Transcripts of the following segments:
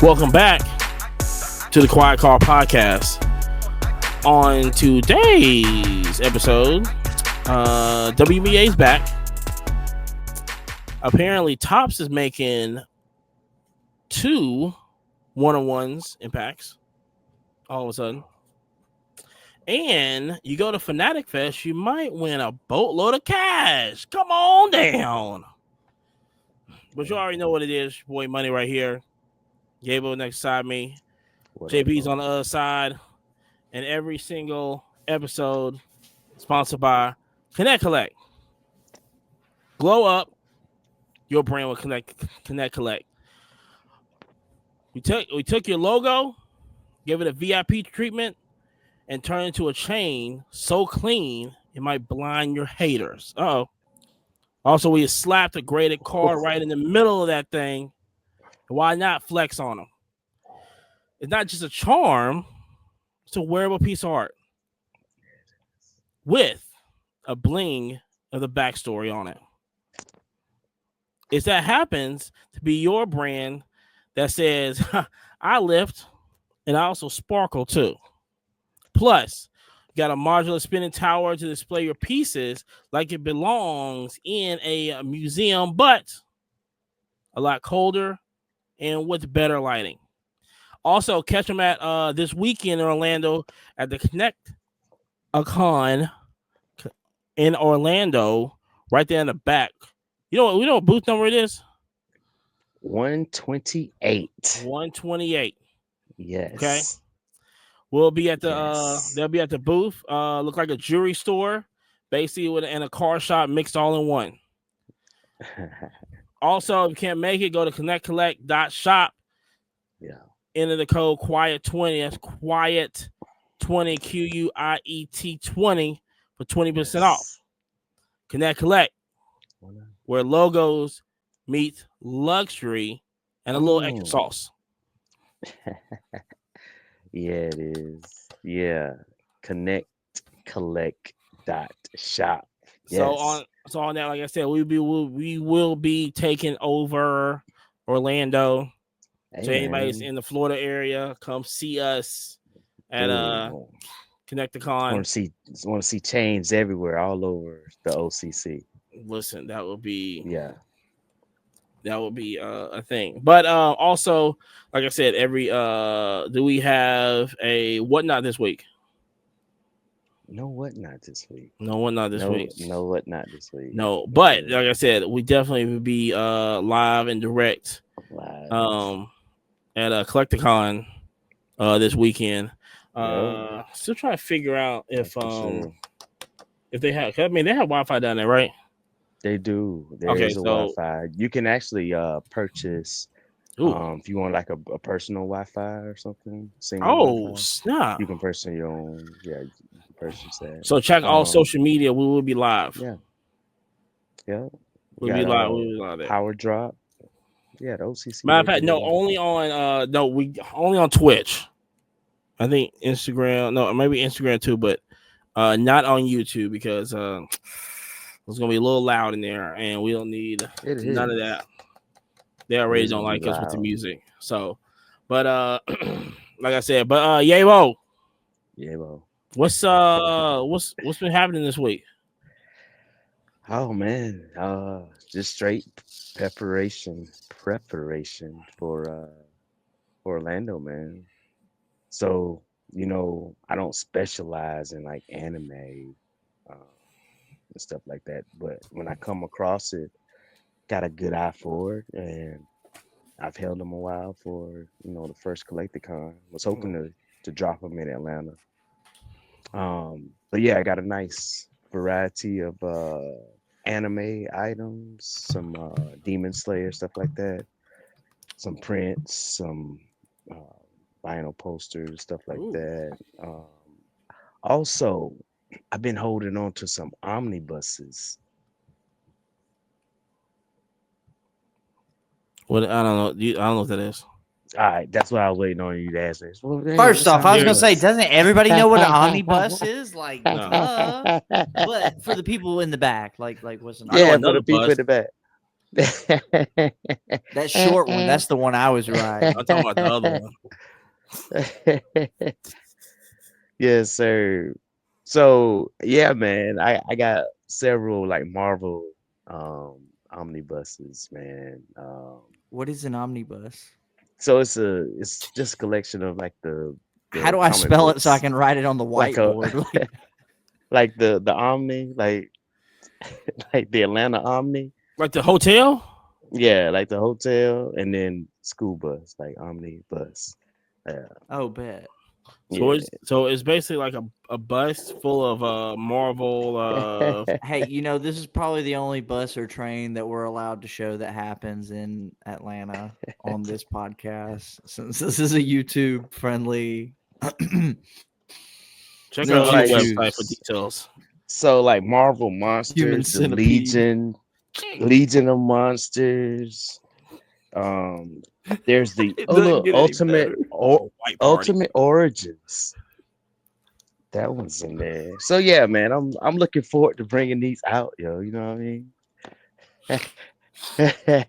Welcome back to the Quiet Car Podcast. On today's episode, WBA's back. Apparently, Topps is making 2 one-on-ones in packs all of a sudden. And you go to Fanatic Fest, you might win a boatload of cash. Come on down. But you already know what it is. Your boy Money right here. Gable next side me. JB's on the other side. And every single episode sponsored by Connect Collect. Glow up your brand with Connect Collect. We took your logo, give it a VIP treatment, and turn it into a chain so clean it might blind your haters. Also, we slapped a graded card right in the middle of that thing. Why not flex on them? It's not just a charm, it's a wearable piece of art with a bling of the backstory on it. If that happens to be your brand that says, I lift and I also sparkle too. Plus, you got a modular spinning tower to display your pieces like it belongs in a museum, but a lot colder and with better lighting. Also, catch them at this weekend in Orlando at the Connect-A-Con in Orlando, right there in the back. We know what booth number it is? 128. 128. Yes. Okay. We'll be at the they'll be at the booth. Look like a jewelry store, basically and a car shop mixed all in one. Also, if you can't make it, go to connectcollect.shop. Yeah. Enter the code QUIET20. That's QUIET20, QUIET20 for 20% off. Connect Collect, where logos meet luxury and a little extra sauce. Yeah, it is. Yeah. Connectcollect.shop. Yes. So on that, like I said, we will be taking over Orlando. Hey, so anybody's in the Florida area, come see us at Connect-A-Con. Want to see chains everywhere, all over the OCC. Listen, that would be a thing. But also, like I said, do we have a whatnot this week? No whatnot this week. No whatnot this week. No whatnot this week. No, but like I said, we definitely will be live and direct at Collect-A-Con this weekend. Still trying to figure out if they have. I mean, they have Wi-Fi down there, right? They do. There's a Wi-Fi. You can actually purchase if you want like a personal Wi-Fi or something. Snap! You can purchase your own. Yeah, you can purchase that. So check all social media. We will be live. Yeah. We'll be live. We'll be live there. Power Drop. Yeah, the OCC. Matter of fact, only on Twitch. I think Instagram. No, maybe Instagram too, but not on YouTube because it's gonna be a little loud in there, and we don't need none of that. They already don't like us with the music. So, but like I said, Yabo, what's been happening this week? Oh man, just straight preparation for Orlando, man. So I don't specialize in like anime and stuff like that, but when I come across it, got a good eye for it, and I've held them a while for the first Collect-A-Con. Was hoping to drop them in Atlanta. But yeah, I got a nice variety of anime items, some Demon Slayer stuff like that, some prints, some vinyl posters, stuff like that. Also, I've been holding on to some omnibuses. What I don't know. I don't know what that is. All right, that's what I was waiting on you to ask me. First off, I was gonna say, doesn't everybody know what an omnibus is? Like, but for the people in the back, like what's an for the people in the back? That short one, that's the one I was riding. I'm talking about the other one. Yes, sir. So yeah, man, I got several like Marvel omnibuses, man. What is an omnibus? So it's just a collection of like How the do I comic spell it so I books, can write it on the like a whiteboard? Like, like the Omni, like like the Atlanta Omni. Like the hotel. Yeah, like the hotel, and then school bus, like omnibus. Yeah, oh, bet. yeah. So it's basically like a bus full of Marvel. Hey, this is probably the only bus or train that we're allowed to show that happens in Atlanta on this podcast, since this is a YouTube friendly. Check So our other like website for YouTube's details. so like Marvel human Monsters, the centipede. Legion of Monsters. Um, there's the It doesn't get any better. White party. Ultimate Origins. That one's in there. So yeah, man, I'm looking forward to bringing these out, yo. You know what I mean?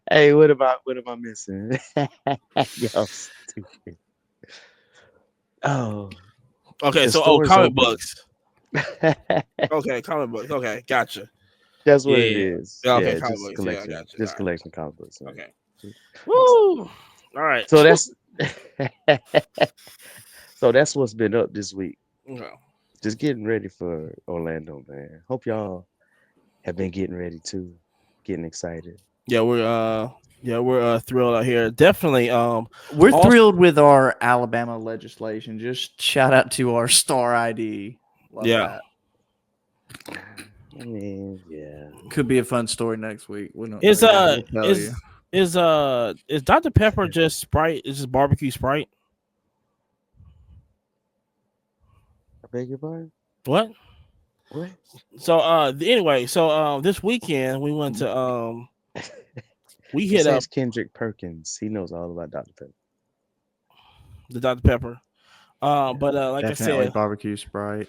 Hey, what am I missing? Yo, stupid. Oh, Okay, the so store's comic open. books. Okay, comic books. Okay, gotcha. That's what it Yeah. is. Yeah, okay, Yeah, comic just books. Yeah, I collection, got you. All just right. collection comic books, man. Okay. Woo! All right. So that's so that's what's been up this week. Okay. Just getting ready for Orlando, man. Hope y'all have been getting ready too, getting excited. Yeah, we're thrilled out here. Definitely. We're Also, thrilled with our Alabama legislation. Just shout out to our Star ID. Love yeah. that. I mean, yeah. Could be a fun story next week. We don't. Is we'll tell you. is Dr. Pepper just Sprite? Is just barbecue Sprite? I beg your pardon. What? What? So anyway, so this weekend we went to we It hit up says Kendrick Perkins. He knows all about Dr. Pepper. the Dr. Pepper. But like Definitely I said, barbecue Sprite.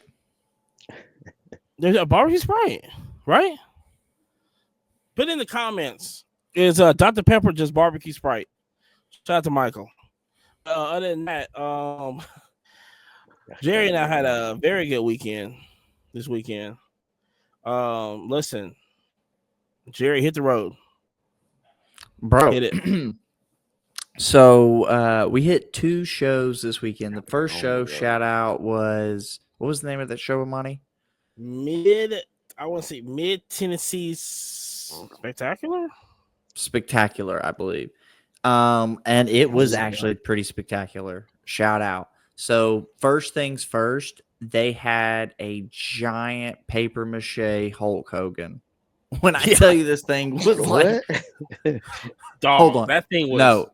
there's a barbecue Sprite, right? Put in the comments. Is Dr. Pepper just barbecue Sprite? Shout out to Michael. Other than that, Jerry and I had a very good weekend this weekend. Listen, Jerry, hit the road. Bro. Hit it. So we hit 2 shows this weekend. The first Oh, show my shout God. out was, what was the name of that show, Monty? I want to say Mid Tennessee Spectacular. Spectacular, I believe. And it was Yeah. actually pretty spectacular. Shout out. So first things first, they had a giant paper mache Hulk Hogan. When I tell you this thing was like, What? Dog, hold on, that thing was no,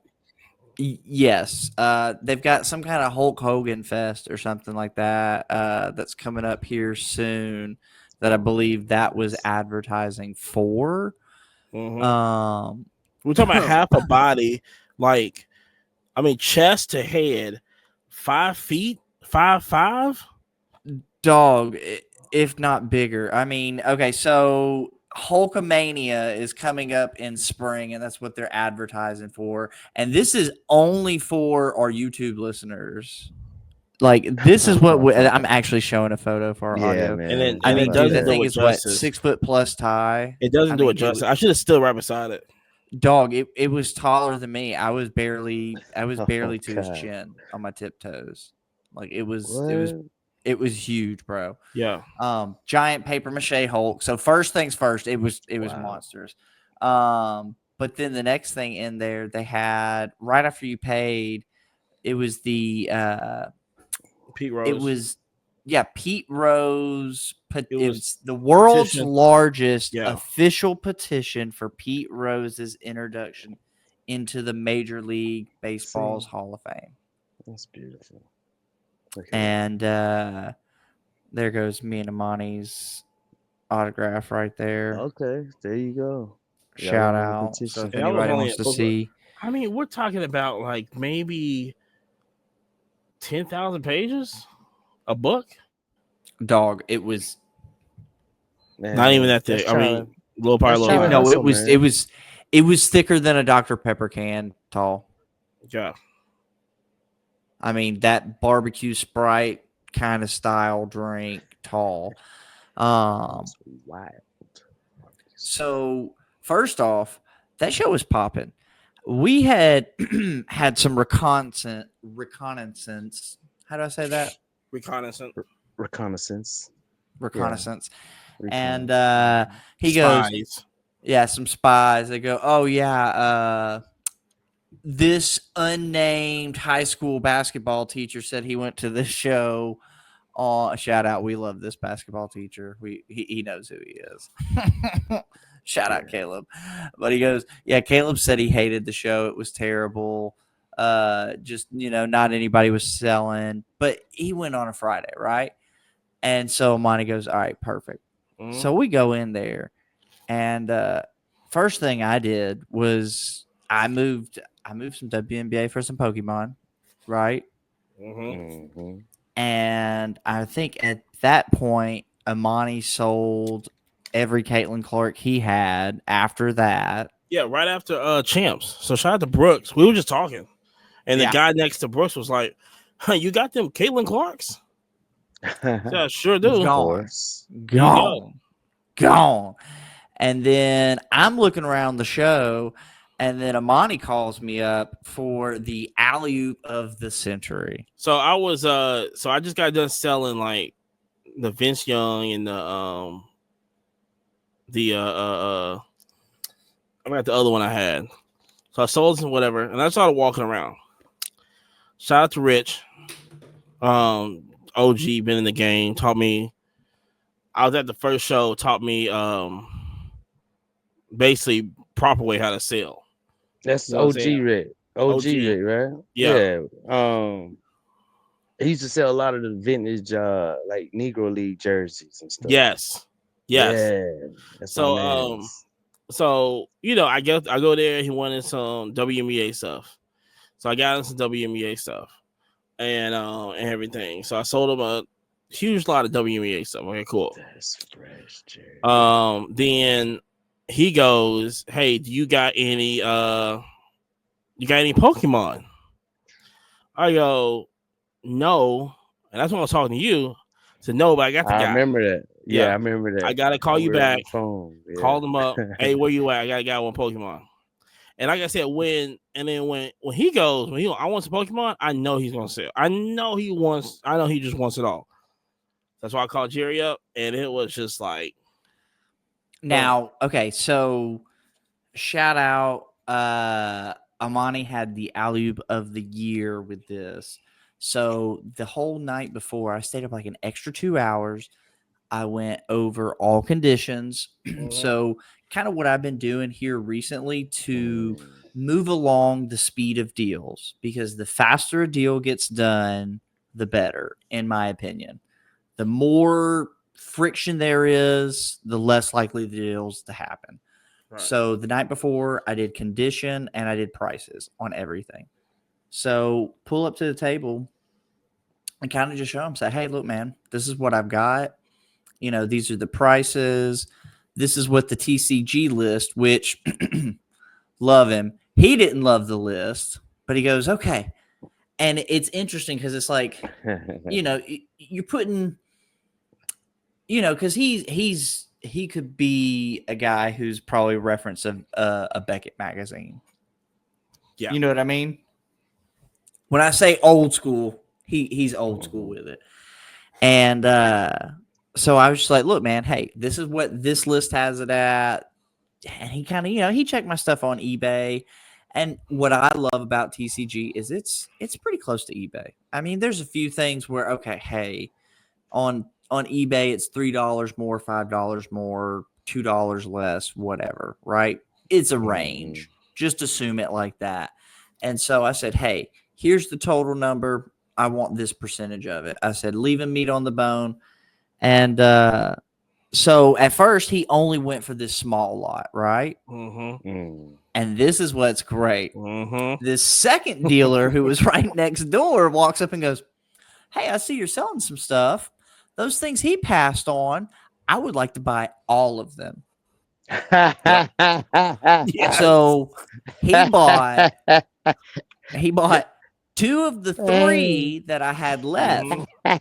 yes, they've got some kind of Hulk Hogan fest or something like that. That's coming up here soon. That I believe that was advertising for. Mhm. We're talking about half a body, like I mean, chest to head, 5 feet, 5'5". Dog, if not bigger. I mean, okay, so Hulkamania is coming up in spring, and that's what they're advertising for. And this is only for our YouTube listeners. Like, this is what I'm actually showing a photo for our Yeah, audio. man. And then I and mean, it dude, doesn't that do thing it is what, justice. 6 foot plus tie. It doesn't I do mean, it justice. I should have stood right beside it. Dog, it was taller than me. I was barely Oh, to his God. chin on my tiptoes. Like it was What? huge, bro. Yeah. Giant paper mache Hulk. So first things first, it was Wow. monsters. But then the next thing in there, they had right after you paid, it was the Pete Rose. it was Pete Rose. It It was was the world's petition. largest Yeah. official petition for Pete Rose's introduction into the Major League Baseball's See? Hall of Fame. That's beautiful. Okay. And there goes me and Amani's autograph right there. Okay, there you go. Shout out. So if petition. And that was anybody only wants to a book. see, I mean, we're talking about like maybe 10,000 pages, a book. dog, it was Man, Not even that that's thick. I mean, Little probably a That's little Charlie higher. No, Hustle, man. it was thicker than a Dr. Pepper can tall. Yeah. I mean, that barbecue Sprite kind of style drink tall. That's wild. So first off, that show was popping. We had had some reconnaissance. How do I say that? Reconnaissance. Reconnaissance. Reconnaissance. And Reconnaissance. he goes, Spies. yeah, some spies. They go, oh yeah, this unnamed high school basketball teacher said he went to this show. Shout out, we love this basketball teacher. He knows who he is. Shout out Caleb. But he goes, yeah, Caleb said he hated the show. It was terrible. Just, not anybody was selling. But he went on a Friday, right? And so Monty goes, all right, perfect. Mhm. So we go in there, and first thing I did was I moved some WNBA for some Pokemon, right? Mm-hmm. And I think at that point, Amani sold every Caitlin Clark he had after that. Yeah, right after champs. So shout out to Brooks. We were just talking, and the guy next to Brooks was like, "Huh, you got them Caitlin Clarks?" Yeah, sure do. Gone. Of course. Gone. And then I'm looking around the show, and then Amani calls me up for the alley-oop of the century. So I was so I just got done selling like the Vince Young and I got the other one I had. So I sold some whatever, and I started walking around. Shout out to Rich. OG been in the game, taught me. I was at the first show, taught me basically proper way how to sell. That's You know what I'm OG saying? Rick. OG OG. Rick, right? Yeah. He used to sell a lot of the vintage like Negro League jerseys and stuff. Yes. Yeah. That's So my man's. so I go there. He wanted some WNBA stuff, so I got him some WNBA stuff and everything. So I sold him a huge lot of WNBA stuff. Okay, cool. That's fresh, Jerry. Then he goes, "Hey, do you got any Pokemon?" I go, "No," and that's when I was talking to you. I said, "No, but I got the guy." I remember that. Yeah, Yeah. I remember that. I gotta call you We were on back. the phone. Yeah. Called him up. Hey, where you at? I got a guy one Pokemon. And like I said, when he goes, I want some Pokemon, I know he's gonna sell. I know he just wants it all. That's why I called Jerry up, and it was just like Now, okay, so shout out Amani had the alley-oop of the year with this. So the whole night before, I stayed up like an extra 2 hours. I went over all conditions. So kind of what I've been doing here recently to move along the speed of deals, because the faster a deal gets done, the better, in my opinion. The more friction there is, the less likely the deals to happen. Right. So the night before, I did condition and I did prices on everything. So pull up to the table and kind of just show them, say, hey, look, man, this is what I've got. These are the prices. This is what the TCG list, which love him. He didn't love the list, but he goes, okay. And it's interesting because it's like, you're putting, because he could be a guy who's probably referenced a Beckett magazine. Yeah. You know what I mean? When I say old school, he's old school with it. And so I was just like, look, man, hey, this is what this list has it at. And he kind of, he checked my stuff on eBay. And what I love about TCG is it's pretty close to eBay. I mean, there's a few things where, okay, hey, on eBay, it's $3 more, $5 more, $2 less, whatever, right? It's a range. Just assume it like that. And so I said, hey, here's the total number. I want this percentage of it. I said, leaving meat on the bone. And so at first, he only went for this small lot, right? And this is what's great. This second dealer who was right next door walks up and goes, hey, I see you're selling some stuff. Those things he passed on, I would like to buy all of them. Yes. So he bought 2 of the 3 that I had left. Mhm.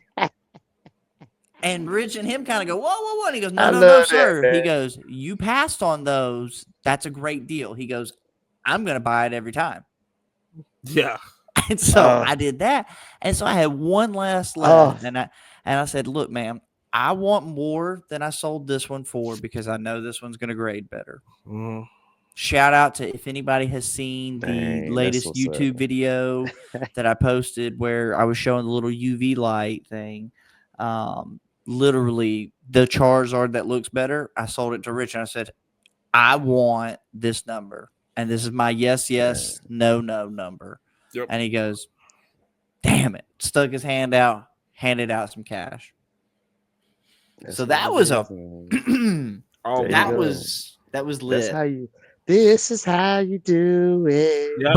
And Rich and him kind of go, whoa, whoa, whoa. And he goes, no, I no, no, love that, sir. man. He goes, you passed on those. That's a great deal. He goes, I'm going to buy it every time. Yeah. And so Oh. I did that. And so I had one last Oh. left. And I said, look, ma'am, I want more than I sold this one for because I know this one's going to grade better. Mhm. Shout out to if anybody has seen the Dang, that's latest what's up. YouTube video that I posted where I was showing the little UV light thing. Literally the Charizard that looks better. I sold it to Rich and I said, I want this number. And this is my yes, no, no number. Yep. And he goes, damn it. Stuck his hand out, handed out some cash. That's So what that it was is, man. Oh, There you that go. was That's lit. how you. This is how you do it. Yep.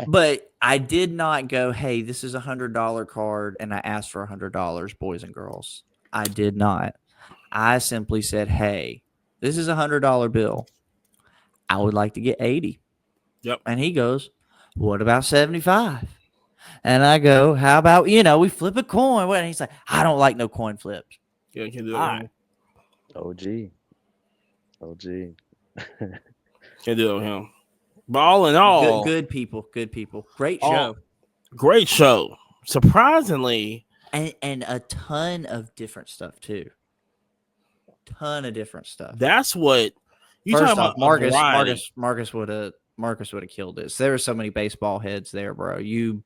But I did not go, hey, this is $100 card and I asked for $100, boys and girls. I did not. I simply said, hey, this is $100 bill. I would like to get 80. Yep. And he goes, what about 75? And I go, how about, we flip a coin? And he's like, I don't like no coin flips. Yeah, can do it. All with right. him. OG. Can do it with him. But all in all, Good people. Great all- show. great show. Surprisingly, And a ton of different stuff too. Ton of different stuff. that's what you First talking off, about. A variety. Marcus would have killed it. So there were so many baseball heads there, bro. You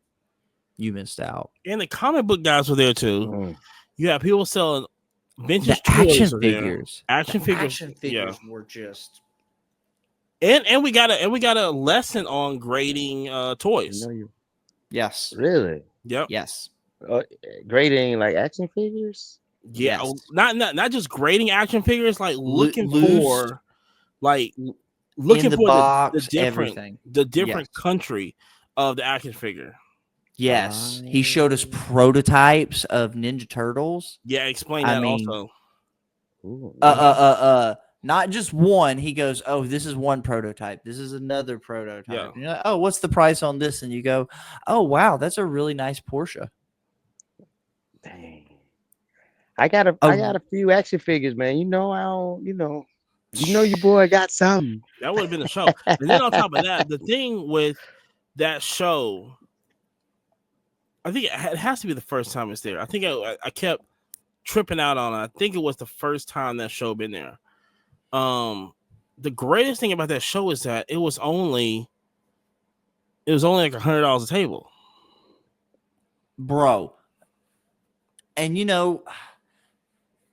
missed out. And the comic book guys were there too. Mm. You have people selling vintage The toys action are there. figures. Action figures. Action figures were just And we got a lesson on grading toys. You know you yes. really Yep. Yes. grading like action figures. Yeah. Yes. Not just grading action figures, like looking Loose. for like In looking the for box, the different everything. different Yes. country of the action figure. Yes. He showed us prototypes of Ninja Turtles. Yeah, explain I that mean, also. Ooh, not just one. He goes, oh, this is one prototype. This is another prototype. Yeah. And you're like, oh, what's the price on this? And you go, oh, wow, that's a really nice Porsche. dang. I got a few action figures, man. Your boy got some. That would have been the show. And then on top of that, the thing with that show, I think it has to be the first time it's there. I think I kept tripping out on it. I think it was the first time that show been there. The greatest thing about that show is that it was only like $100 a table, bro. And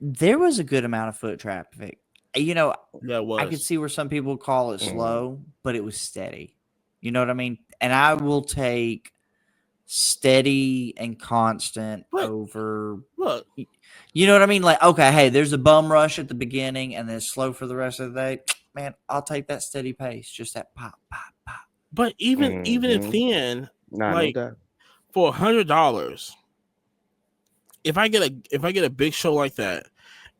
there was a good amount of foot traffic. Yeah, it was. I could see where some people call it slow, but it was steady. You know what I mean? And I will take steady and constant over. Look, you know what I mean? Like, okay, hey, there's a bum rush at the beginning and then slow for the rest of the day. Man, I'll take that steady pace, just that pop, pop, pop. but even if then, like no doubt. for $100, if I get a big show like that,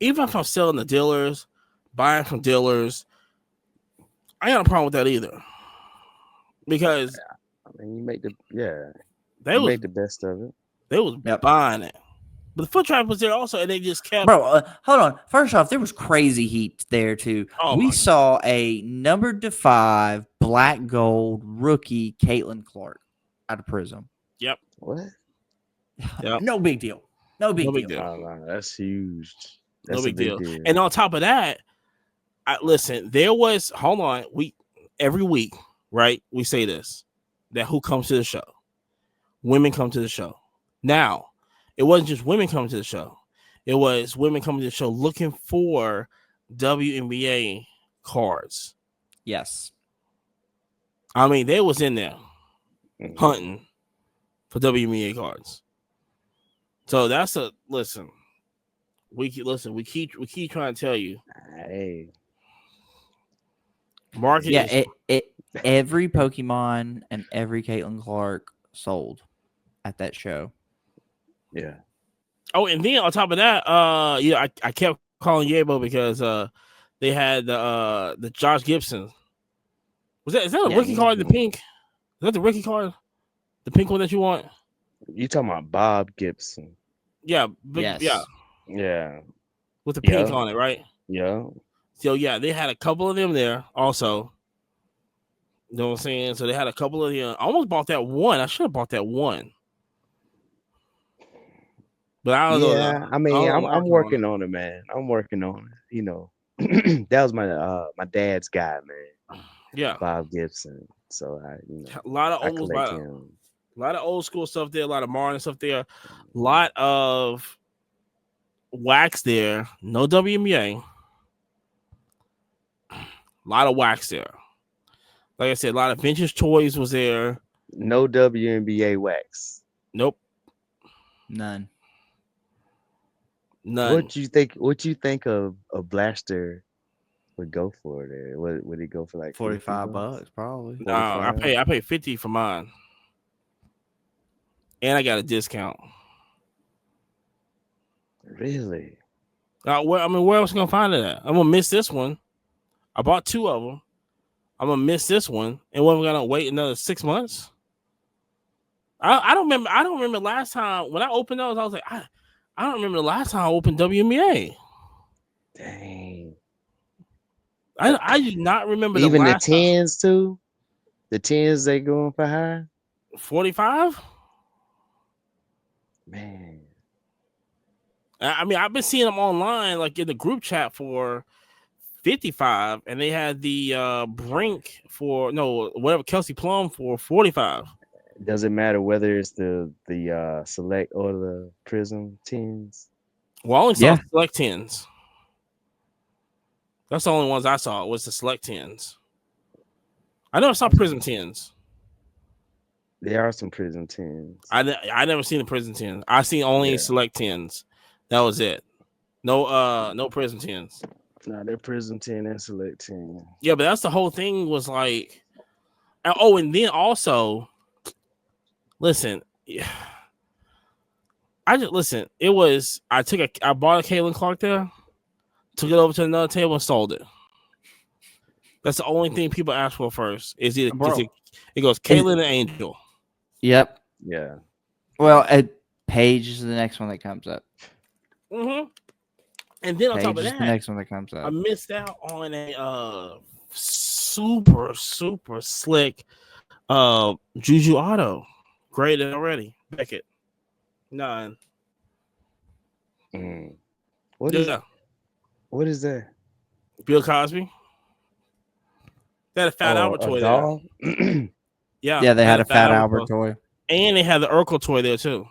even if I'm selling the dealers, buying from dealers, I ain't got a problem with that either. Because I mean, you make the best of it. They was buying it. But the foot traffic was there also, and they just kept. Bro, hold on. First off, there was crazy heat there too. Oh, we saw a number 5 black gold rookie Catlin Clark out of Prism. Yep. What? Yep. No big deal. No big deal. Oh, no, that's huge. That's no big deal. And on top of that, listen, there was. Hold on. Every week, right? We say this, that who comes to the show? Women come to the show. Now, it wasn't just women coming to the show. It was women coming to the show looking for WNBA cards. Yes. I mean, they was in there hunting for WNBA cards. So that's listen. We keep trying to tell you. Hey. Market. Yeah, every Pokemon and every Caitlin Clark sold at that show. Yeah. Oh, and then on top of that, I kept calling Yabo because They had the Josh Gibson. Is that a Yeah. rookie card? The pink? Is that the rookie card? The pink one that you want? You talking about Bob Gibson? Yeah, Yes. yeah, Yeah, with the pink yeah, on it, right? yeah. So yeah, they had a couple of them there also. You know what I'm saying? So they had a couple of them. I almost bought that one. I should have bought that one, but I don't know. Yeah, I I don't mean, know the I'm market on it. working on it, man. I'm working on it. That was my dad's guy, man, Yeah, Bob Gibson. So a lot of I old, collect him. a lot of old school stuff there. A lot of modern stuff there. A lot of wax there. No WNBA. A lot of wax there. Like I said, a lot of vintage toys was there. No WNBA wax. Nope, None. none. What you think of a blaster would go for there? Would it go for like 50 $45 bucks? probably. No, I 45? pay 50 for mine, and I got a discount. Really? Where else am I gonna find it at? I'm gonna miss this one. I bought two of them. I'm gonna miss this one, and we're gonna wait another 6 months. I don't remember. I don't remember last time when I opened those. I was like, I don't remember the last time I opened WNBA. Dang. I do not remember the Even the last time. tens too? The tens they going for high? 45. Man. I mean, I've been seeing them online, like in the group chat for 55, and they had the Brink for whatever Kelsey Plum for 45. Does it matter whether it's the select or the prism tens? Well, I only saw Yeah. select 10s. That's the only ones I saw was the select 10s. I never saw Prism 10s. There are some prism tens. I never seen the Prism 10s. I seen only select 10s. That was it. No Prism 10s. No, they're prism 10 and select 10. Yeah, but that's the whole thing was like, oh, and then also, listen, I bought a Caitlin Clark there, took it over to another table and sold it. That's the only thing people ask for first. It goes Caitlin and Angel. Yep. Yeah. Well, Paige is the next one that comes up. Mm-hmm. And then on top Paige of is the that, next one that comes I up. missed out on a super slick Juju Auto. Graded already. Beckett. 9. What is that? Bill Cosby. They had a Fat Albert A toy doll? there. Yeah, they had a Fat Albert toy. And they had the Urkel toy there too.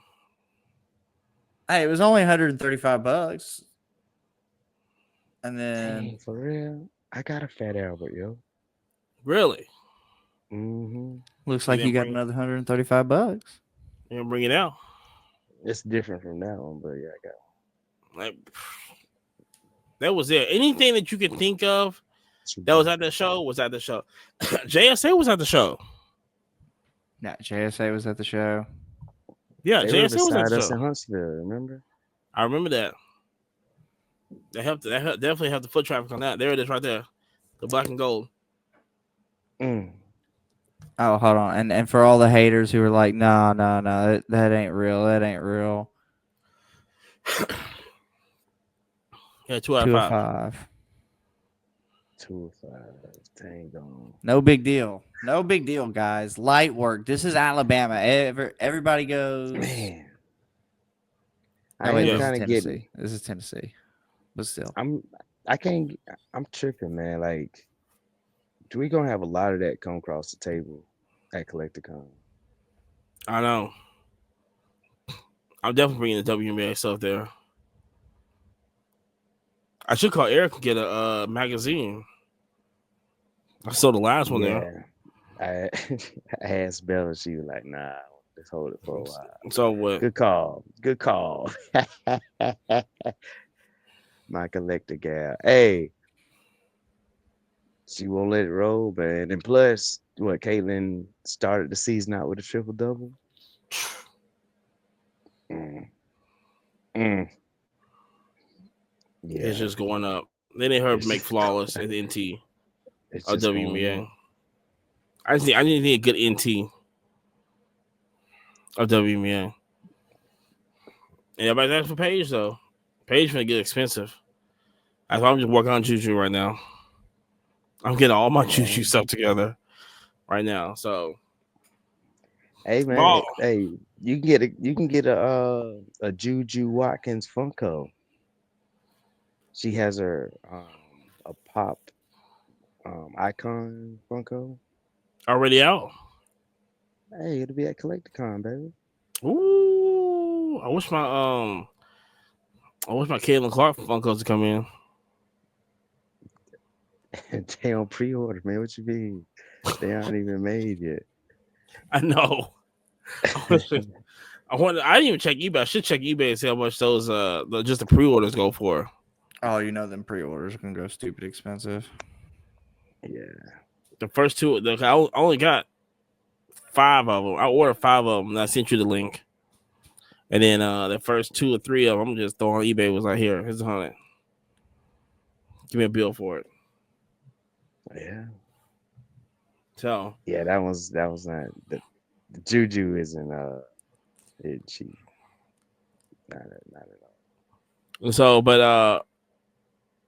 Hey, it was only $135. And then Dang, for real? I got a Fat Albert, yo. Really? Mm-hmm. looks like you got another $135. You gonna bring it out? It's different from that one, but yeah, I got one. Like, that was it. Anything that you could think of that was at the show was at the show. JSA was at the show. Yeah, JSA was at the show. Yeah, They were JSA was at beside the us show. in Huntsville, remember? I remember that. They definitely have the foot traffic on that. There it is right there. The black and gold. Mm. Oh, hold on. And for all the haters who are like, no, that ain't real. That ain't real. Yeah, 2 out of 5. 205. Dang on. No big deal. No big deal, guys. Light work. This is Alabama. Everybody goes. Man. Oh, wait, I am kind of getting. This is Tennessee. But still. I'm tripping, man. Like, do we gonna have a lot of that come across the table at Collecticon? I know. I'm definitely bringing the WNBA stuff there. I should call Eric and get a magazine. I saw the last one there. I asked Bella, she was like, "Nah, let's hold it for a while." So what? Good call. Good call. My collector gal. Hey, she won't let it roll, man. And plus, what Caitlin started the season out with a triple double. Yeah. It's just going up. They need her to It's make flawless at NT it's or just going WNBA. up. I just need a good NT of WNBA. And everybody's asking for Paige though. Paige finna get expensive. I'm just working on Juju right now. I'm getting all my Yeah. Juju stuff together right now. So Hey man, ball. hey, you can get a Juju Watkins Funko. She has her a pop icon Funko. Already out. Hey, it'll be at Collecticon, baby. Ooh. I wish my Caitlin Clark Funkos to come in. They on pre-order, man. What you mean? They aren't even made yet. I know. I didn't even check eBay. I should check eBay and see how much those just the pre-orders go for. Oh, you know them pre-orders are gonna go stupid expensive. Yeah. The first two, I only got 5 of them. I ordered 5 of them, and I sent you the link. And then the first 2 or 3 of them, I'm just throwing on eBay. Was like, here's 100. Give me a bill for it. Yeah. So Yeah, that was not the Juju isn't it cheap. Not at all.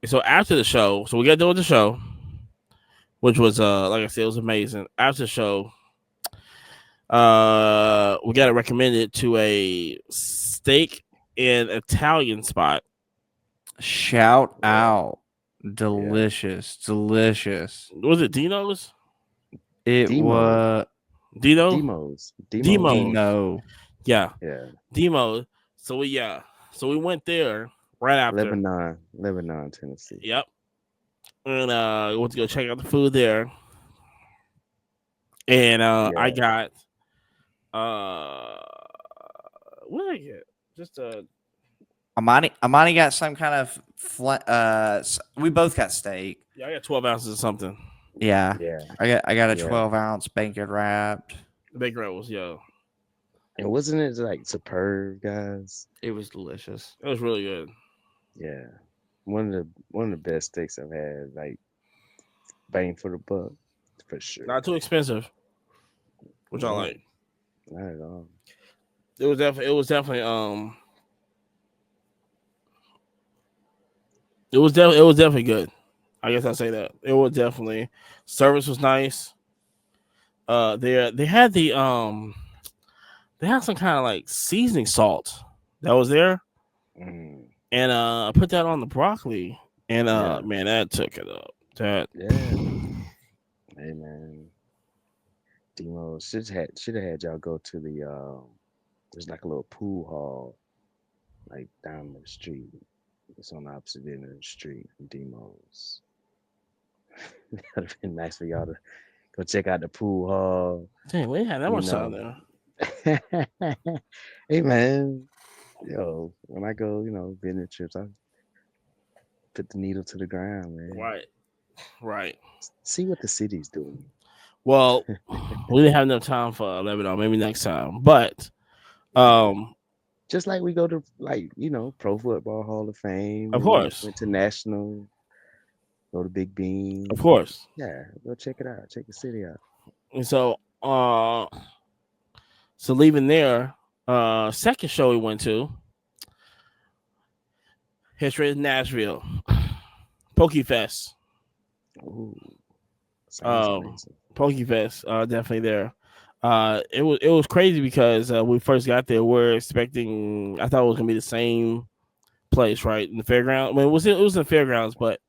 so after the show, so we got done with the show, which was like I said, it was amazing. After the show, we got it recommended to a steak and Italian spot. Shout Yeah. out. Delicious. Was it Dino's? It Demo. was Dino? Demos. Dino. Yeah. Yeah. Demo. So we went there right after. Lebanon, Tennessee. Yep. And we went to go check out the food there. And I Yeah. got what did I get? Just Amani got some kind of we both got steak. I got 12 ounces of something. Yeah. Yeah. I got a Yeah. 12-ounce bacon wrapped. The bacon rolls, yo. And wasn't it like superb, guys? It was delicious. It was really good. Yeah. One of the best steaks I've had, like bang for the buck, for sure. Not too expensive, which I No, like. not at all. It was definitely it was definitely good. I guess I'll say that. It was definitely service was nice. They had they had some kind of like seasoning salt that was there. Mm, And I put that on the broccoli. And Yeah. man, that took it up. That yeah. Hey man. Demo should have had y'all go to the there's like a little pool hall like down the street. It's on the opposite end of the street from Demo's. That would have been nice for y'all to go check out the pool hall. dang, we had that You much time know. there. Hey man, yo, when I go, business trips, I put the needle to the ground, man. Right. See what the city's doing. Well, we didn't have enough time for Lebanon. Maybe next time. But Just like we go to Pro Football Hall of Fame. of We course. went to National, go to Big Bean. Of course. Yeah, go check it out. Check the city out. And so leaving there, second show we went to, History of Nashville, PokeFest. Ooh, sounds amazing. PokeFest, definitely there. It was crazy because we first got there, we're expecting. I thought it was gonna be the same place, right, in the fairground. I mean, it was in the fairgrounds, but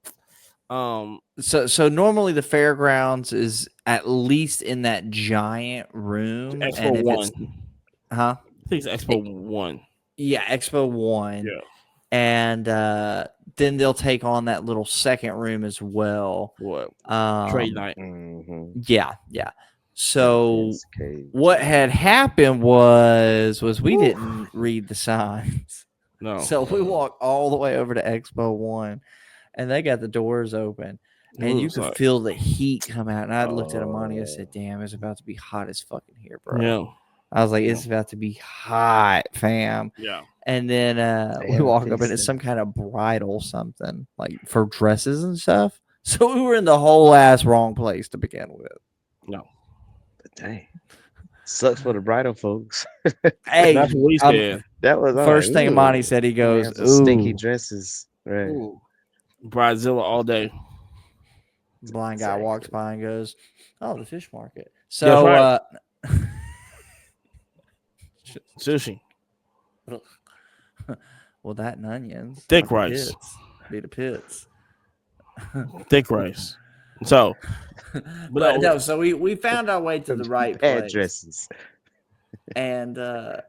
So normally the fairgrounds is at least in that giant room. Expo and if 1. it's I think it's Expo 1. Yeah, Expo 1. Yeah. And then they'll take on that little second room as well. What? Um, Trade night. Mm-hmm. Yeah. So Yes, cave. what had happened was we didn't read the signs. No. So we walked all the way over to Expo 1, and they got the doors open, and you could feel the heat come out. And I looked at Amani and I said, "Damn, it's about to be hot as fucking here, bro." Yeah. I was like, Yeah. it's about to be hot, fam. Yeah. And then They we have a walk up and feast it's there. some kind of bridal something like for dresses and stuff. So we were in the whole ass wrong place to begin with. No. But dang, sucks for the bridal folks. Hey, That's what we said. That was I'm like, first thing Monty ooh, said, he they goes, have some stinky "Ooh, dresses, right? ooh." Bridezilla all day. Blind guy walks Exactly. by and goes, "Oh, the fish market." That's So, right. Sushi. well, that and onions, Thick like the rice. pits, be the pits. Thick rice. So, But no, so we found our way to the right Bad place, dresses. and that's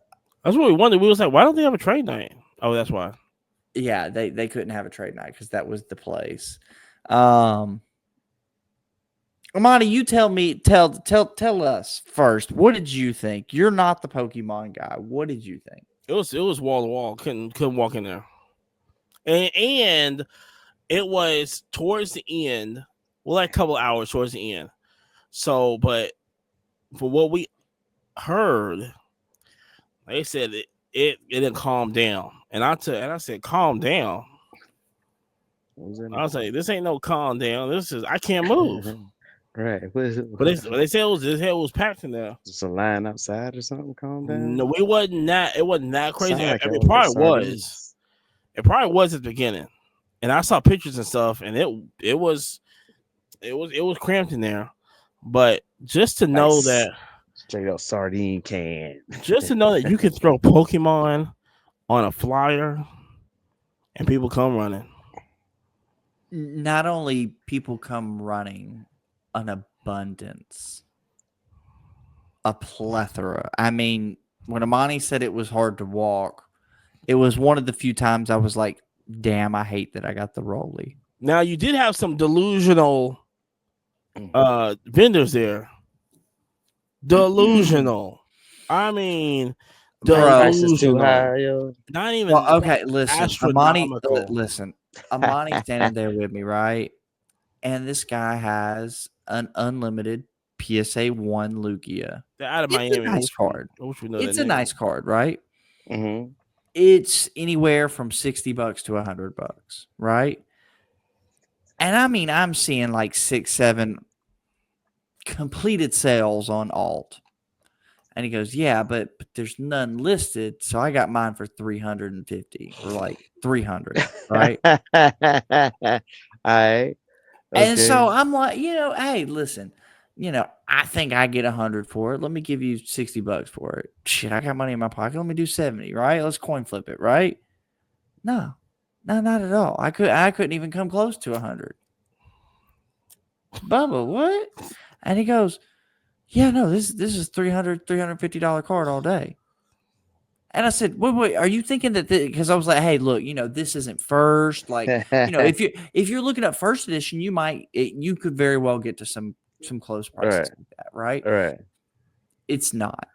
what we wondered. We was like, why don't they have a trade night? Oh, that's why. yeah, they couldn't have a trade night because that was the place. Amani, you tell us first. What did you think? You're not the Pokemon guy. What did you think? It was wall to wall. Couldn't walk in there. And it was towards the end. Well, like a couple hours towards the end. So, but for what we heard, they said it didn't calm down. And I said, calm down. What was that? I was like, this ain't no calm down. This is I can't move. Right. What is it? But they said it was packed in there. Just a line outside or something? Calm down. No, it wasn't that crazy. Sound like I mean, all it probably the was. sardines. It probably was at the beginning. And I saw pictures and stuff, and it was cramped in there. But just to know Nice. that Straight up sardine can. just to know that you can throw Pokemon on a flyer and people come running. Not only people come running, an abundance, a plethora. I mean, when Amani said it was hard to walk, it was one of the few times I was like, damn, I hate that I got the Rolly. Now you did have some delusional vendors there. Delusional. I mean, Prices too delusional. high, yo. Not even Well, okay, listen, Amani, astronomical. listen, Amani's standing there with me, right? And this guy has an unlimited PSA 1 Lugia. They're out of It's Miami. a nice card. I wish we know It's that a name. nice card, right? Mm-hmm. It's anywhere from $60 to $100, right? And I mean, I'm seeing like 6, 7 completed sales on alt. And he goes, yeah, but there's none listed. So I got mine for 350 or like 300, right? All right. And so Okay. I'm like, hey, listen, I think I get 100 for it. Let me give you $60 for it. Shit, I got money in my pocket. Let me do 70, right? Let's coin flip it, right? No, not at all. I couldn't even come close to 100. Bubba, what? And he goes, yeah, no, this is $350 card all day. And I said, wait, are you thinking that? Because I was like, hey, look, this isn't first. Like, if you're looking at first edition, you could very well get to some close prices like that, right? All right. It's not.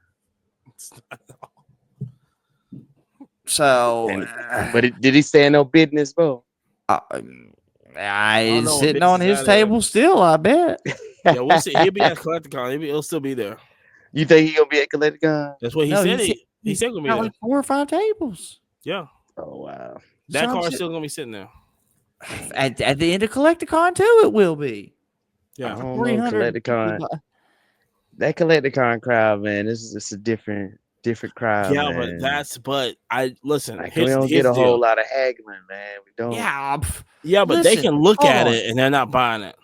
So, Did he stay in no business, bro? I know what sitting on business his that is. table still, I bet. Yeah, we'll see. He'll be at Collecticon. He'll still be there. You think he gonna be at Collecticon? That's what he No, said. he He said gonna be got there. like 4 or 5 tables. Yeah, Oh wow. that So car's still gonna be sitting there. At the end of Collecticon too, it will be. I Yeah, don't know, 300. Collecticon. That Collecticon crowd, man. This is a different crowd, yeah, man. but I listen. Like, we His don't get a deal. whole lot of haggling, man. We don't. Yeah, but they listen, can look hold at on. it and they're not buying it.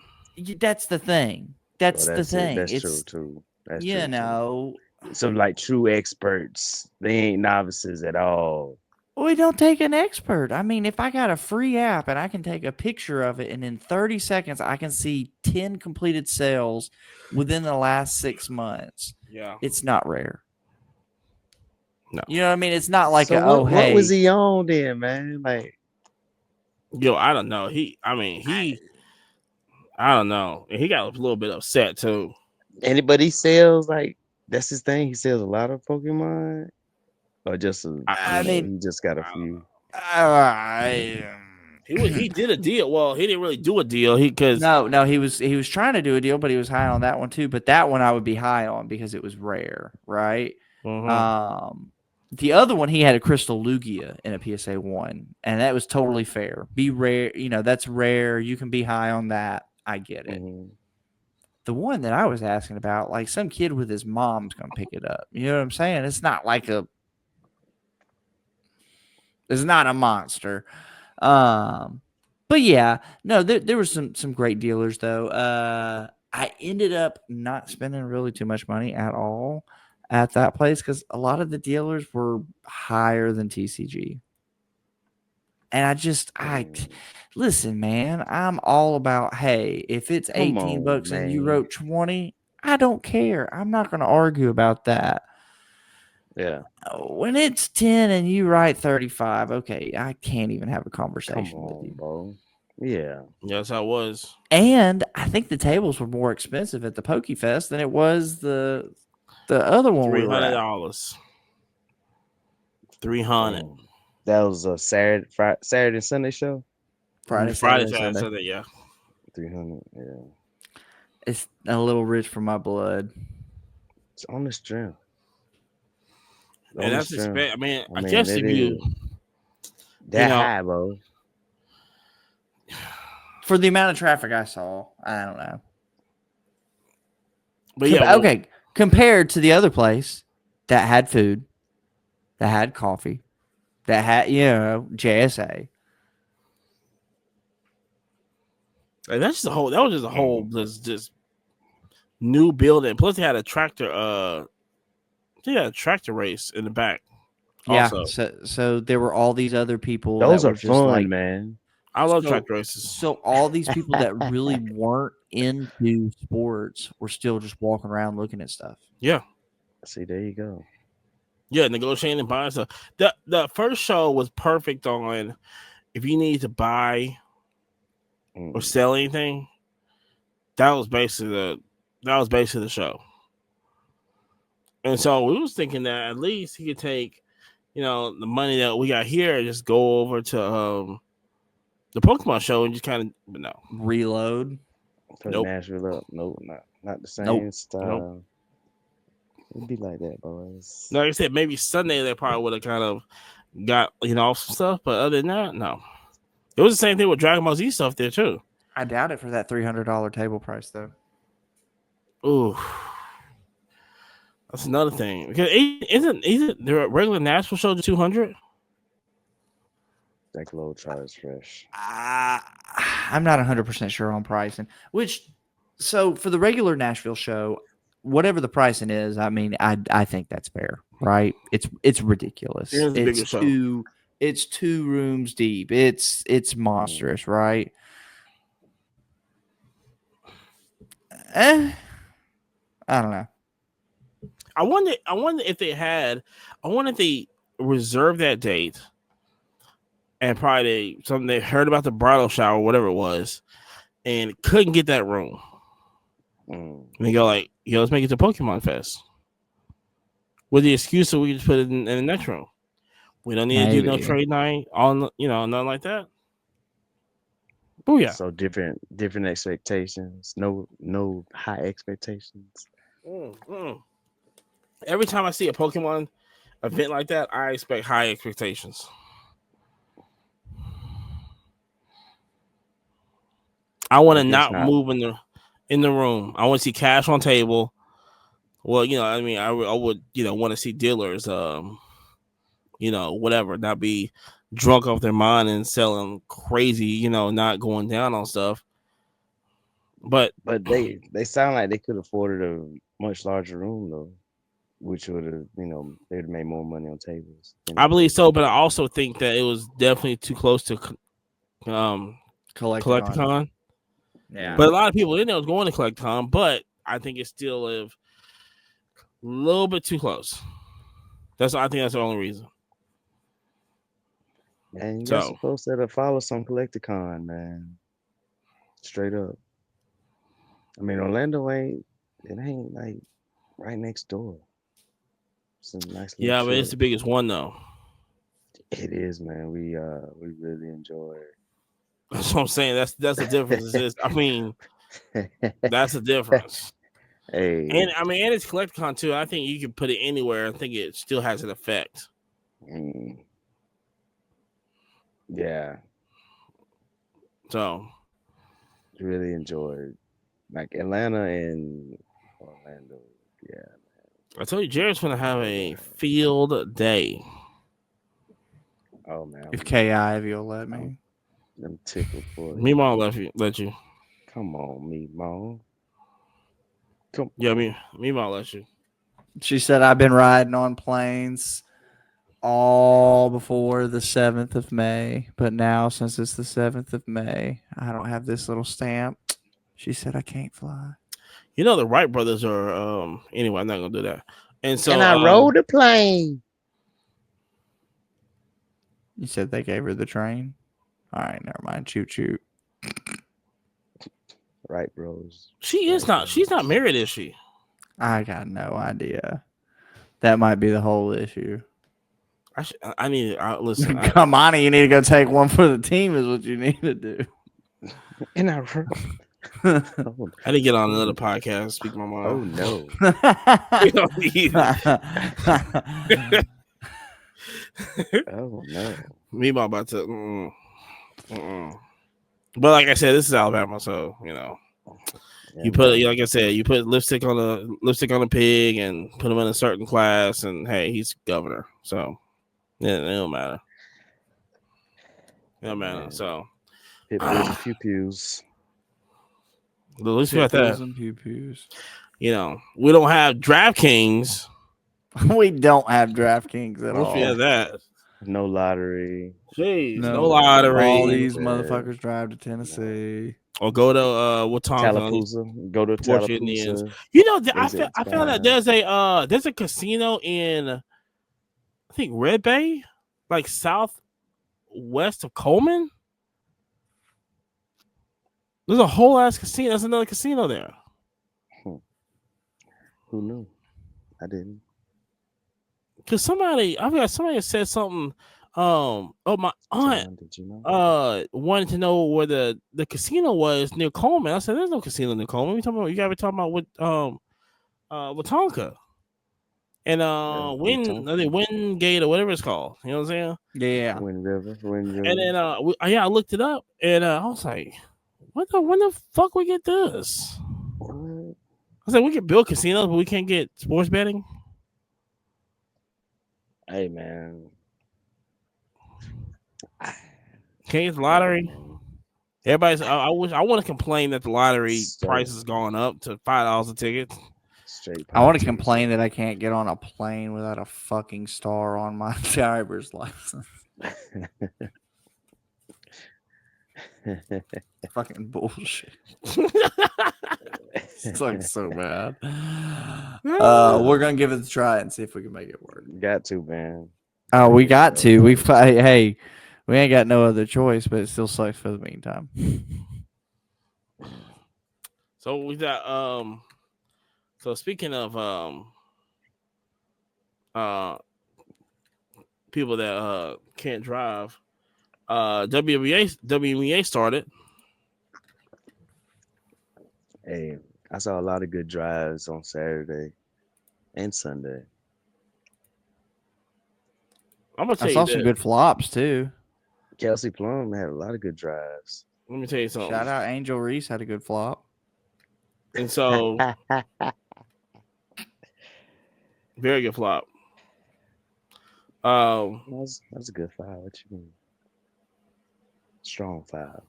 That's the thing. That's the thing. That's It's true too. That's you true. know, Some like true experts. They ain't novices at all. we don't take an expert. I mean, if I got a free app and I can take a picture of it, and in 30 seconds I can see 10 completed sales within the last 6 months. Yeah, It's not rare. No. You know what I mean? It's not like So hey. What was he on then, man? Like, yo, I don't know. I don't know. He got a little bit upset too. anybody sells like that's his thing. He sells a lot of Pokemon, or just I mean, he just got a few. He did a deal. Well, he didn't really do a deal. No, he was trying to do a deal, but he was high on that one too. But that one I would be high on because it was rare, right? Mm-hmm. The other one, he had a Crystal Lugia in a PSA 1, and that was totally fair. Be rare, that's rare. You can be high on that. I get it. Mm-hmm. The one that I was asking about, like some kid with his mom's going to pick it up. You know what I'm saying? It's not a monster. But yeah, no, there was some great dealers though. I ended up not spending really too much money at all at that place because a lot of the dealers were higher than TCG. And I Mm. listen, man, I'm all about, hey, if it's Come 18 on, bucks and you man. wrote 20, I don't care. I'm not going to argue about that. Yeah. When it's 10 and you write 35, okay, I can't even have a Come conversation with on, you. bro. Yeah. Yeah, that's how it was. And I think the tables were more expensive at the PokeFest than it was the other one we were at. $300. 300. Damn. That was a Saturday and Sunday show. Friday, Friday, Saturday, and Saturday, Sunday. Sunday, yeah. 300. Yeah. It's a little rich for my blood. It's on the strength. And On the that's strength. I mean, I I mean, guess it if you, is you that know, high, bro. For the amount of traffic I saw, I don't know. but yeah, well, Okay, compared to the other place that had food, that had coffee, that had JSA. and that's just a whole. That was just a whole Mm. just new building. Plus, they had a tractor. They had a tractor race in the back. Yeah, Also, so there were all these other people that Those were are just fun, like man. I love so tractor races. so all these people that really weren't into sports were still just walking around looking at stuff. Yeah, See, there you go. yeah, negotiating and buying stuff. The first show was perfect on if you need to buy or Mm. sell anything. That was basically the show. And so we was thinking that at least he could take, the money that we got here and just go over to the Pokemon show and just kind of, but no, Reload. Put nope, Nashville up. Nope, not the Nope. same nope. style. It'd be like that, boys. Like I said, maybe Sunday they probably would have kind of got off some stuff, but other than that, no. It was the same thing with Dragon Ball Z stuff there too. I doubt it for that $300 table price though. Ooh, that's another thing. Because isn't the regular Nashville show just 200? That glow charge fresh. I'm not 100% sure on pricing. So for the regular Nashville show, whatever the pricing is, I mean, I think that's fair, right? It's ridiculous. It is a bigger show. It's 2 rooms deep. It's monstrous, right? I don't know. I wonder if they reserved that date and probably they heard about the bridal shower or whatever it was and couldn't get that room. Mm. And they go like, let's make it to Pokemon Fest. With the excuse that we just put it in the next room. We don't need to do no trade night on, nothing like that. Booyah. So different expectations. No high expectations. Every time I see a Pokemon event like that, I expect high expectations. I want to not move in the room. I want to see cash on table. Well, I mean, I would, want to see dealers, whatever, not be drunk off their mind and selling crazy, not going down on stuff. But they sound like they could afford a much larger room though, which would have, they would have made more money on tables. I believe so, but I also think that it was definitely too close to Collecticon. Yeah. But a lot of people in there was going to Collecticon, but I think it's still a little bit too close. I think that's the only reason. Man, you're supposed to follow some Collecticon, man. Straight up. I mean, Orlando ain't like right next door. It's a nice but it's the biggest one though. It is, man. We really enjoy it. That's what I'm saying. That's the difference. I mean, that's the difference. Hey, And I mean, and it's collecticon too. I think you can put it anywhere. I think it still has an effect. mm, yeah, So really enjoyed like Atlanta and Orlando. Yeah, I told you, Jared's gonna have a man. field day. Oh man, If Ki, if you'll let me. I'm tickled for Me you. mom let you. Come on, me mom. Come Yeah, on. me mom let you. She said I've been riding on planes all before the 7th of May, but now since it's the 7th of May, I don't have this little stamp. She said I can't fly. You know the Wright brothers are anyway, I'm not gonna do that. And And so I rode the plane. You said they gave her the train? All right, never mind. Choo choo. Right, bros. she's not married, is she? I got no idea. That might be the whole issue. I need listen. Come on, you need to go take one for the team, is what you need to do. And I rode. Oh, I didn't get on another podcast. Speak my oh mind. no. We don't need Oh no. me about to. But like I said, this is Alabama, so you know. Yeah, You put man. like I said, you put lipstick on a pig and put him in a certain class, and hey, he's governor. So yeah, it don't matter. It don't matter. Man. So Pit bulls and pew pews. at least we got Pit bulls that. and pew pews. You know, we don't have DraftKings. We don't have DraftKings at At least we all. have that. No lottery. Jeez, no No, lottery. all these Yeah. motherfuckers drive to Tennessee. Or go to Watonga. Tallapoosa. Go to Porch Indians. Tallapoosa. You know, Exit I found out 5. there's a casino in I think Red Bay, like southwest of Coleman. There's a whole ass casino. There's another casino there. Who knew? I didn't. Cause somebody said something. My aunt John, did you know? wanted to know where the casino was near Coleman. I said, "There's no casino near Coleman. You talking about? You gotta be talking about Watonka and I think Wingate or whatever it's called. You know what I'm saying? Yeah. Wind River. Wind River. And then I looked it up and I was like, when the fuck we get this? What? I said we can build casinos, but we can't get sports betting. Hey man. Can't get the lottery. Everybody's. I want to complain that the lottery So- price has gone up to $5 a ticket. Straight. I want to politics. complain that I can't get on a plane without a fucking star on my driver's license. Fucking bullshit. It's like so bad. We're gonna give it a try and see if we can make it work. Got to, man. Oh, we got to. Hey, we ain't got no other choice, but it still sucks for the meantime. So we got So speaking of people that can't drive, WNBA started. Hey, I saw a lot of good drives on Saturday and Sunday. I'm gonna I tell saw you some this. good flops too. Kelsey Plum had a lot of good drives. Let me tell you something. Shout out Angel Reese had a good flop. And so very good flop. That's a good foul. What you mean? Strong foul.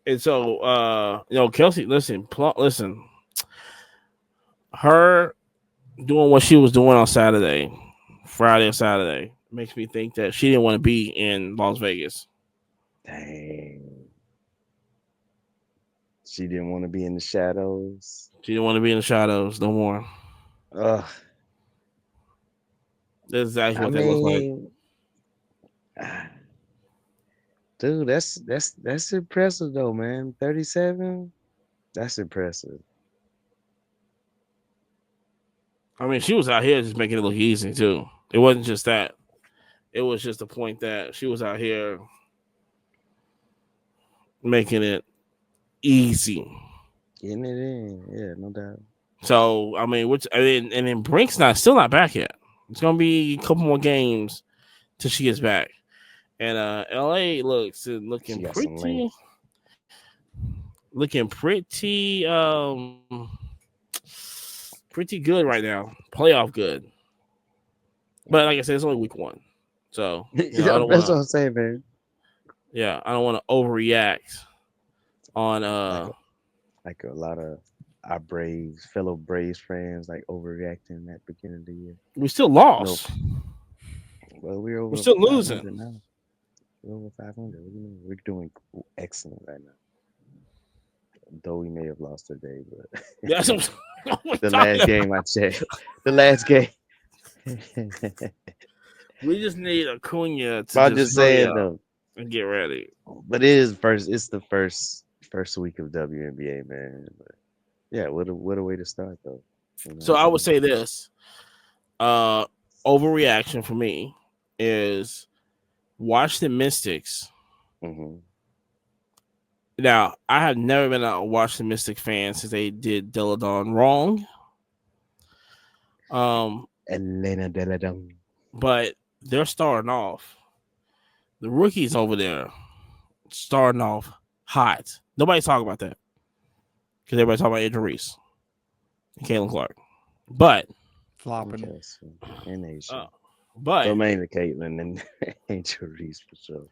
And so Kelsey, listen, her doing what she was doing on Friday or Saturday, makes me think that she didn't want to be in Las Vegas. Dang. She didn't want to be in the shadows. She didn't want to be in the shadows no more. Ugh. That's exactly I what that looks like. mean, dude, that's impressive though, man. 37, that's impressive. I mean, she was out here just making it look easy too. It wasn't just that. It was just the point that she was out here making it easy. Getting it in, yeah, no doubt. So I mean, and then Brink's still not back yet. It's gonna be a couple more games till she gets back. And LA She looking got some length. pretty pretty good right now. Playoff good. But like I said, it's only week 1. So, I don't That's wanna what I'm saying, man. I don't wanna overreact on Like like a lot of our fellow Braves friends, like overreacting at the beginning of the year. we still No, lost. well, we're We're over still losing. 500 now. We're over 500. What do you mean? We're doing excellent right now. Though we may have lost today, but That's what we're the talking last about. game I checked, the last game. We just need Acuna to But I'm just just hurry saying up though. and get ready. But it is first. It's the first week of WNBA, man. But yeah, what a way to start though. You know what So I'm I would saying? say this. Uh Overreaction for me is Washington Mystics. Mm-hmm. Now, I have never been a Washington Mystic fan since they did Deladon wrong. Um, Elena Deladon. but they're starting off. The rookies over there starting off hot. Nobody's talking about that because everybody's talking about Andrew Reese and Caitlin Clark. But Flopping. Interesting. And uh, Asia. but Well, mainly Caitlin and Angel Reese for sure.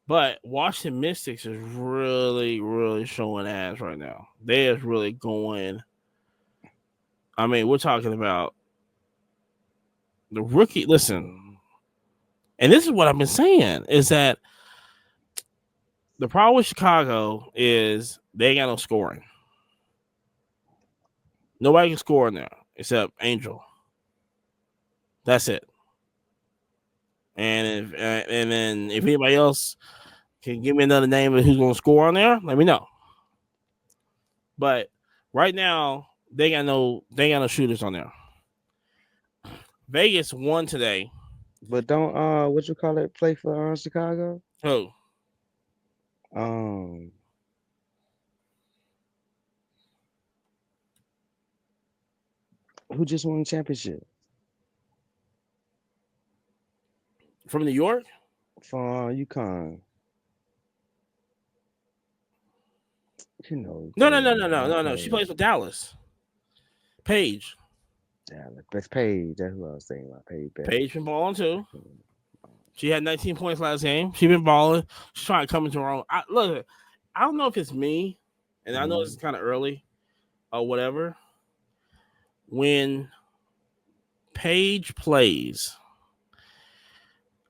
but Washington Mystics is really, really showing ass right now. They is really going. I mean, we're talking about the rookie. Listen, and this is what I've been saying is that the problem with Chicago is they ain't got no scoring. Nobody can score in there except Angel. That's it. And then if anybody else can give me another name of who's going to score on there, let me know. But right now they got no shooters on there. Vegas won today. But don't what you call it play for Chicago? Who? Um who just won the championship? From New York? For UConn. You know, No, no, the no, no, no, one no, no. She player. plays with Dallas. Paige. Yeah, that's Paige. That's who I was thinking about. Paige Becker. Paige been balling too. She had 19 points last game. She been balling. She's trying to come into her own. Look, I don't know if it's me, and I know it's kind of early or whatever. When Paige plays,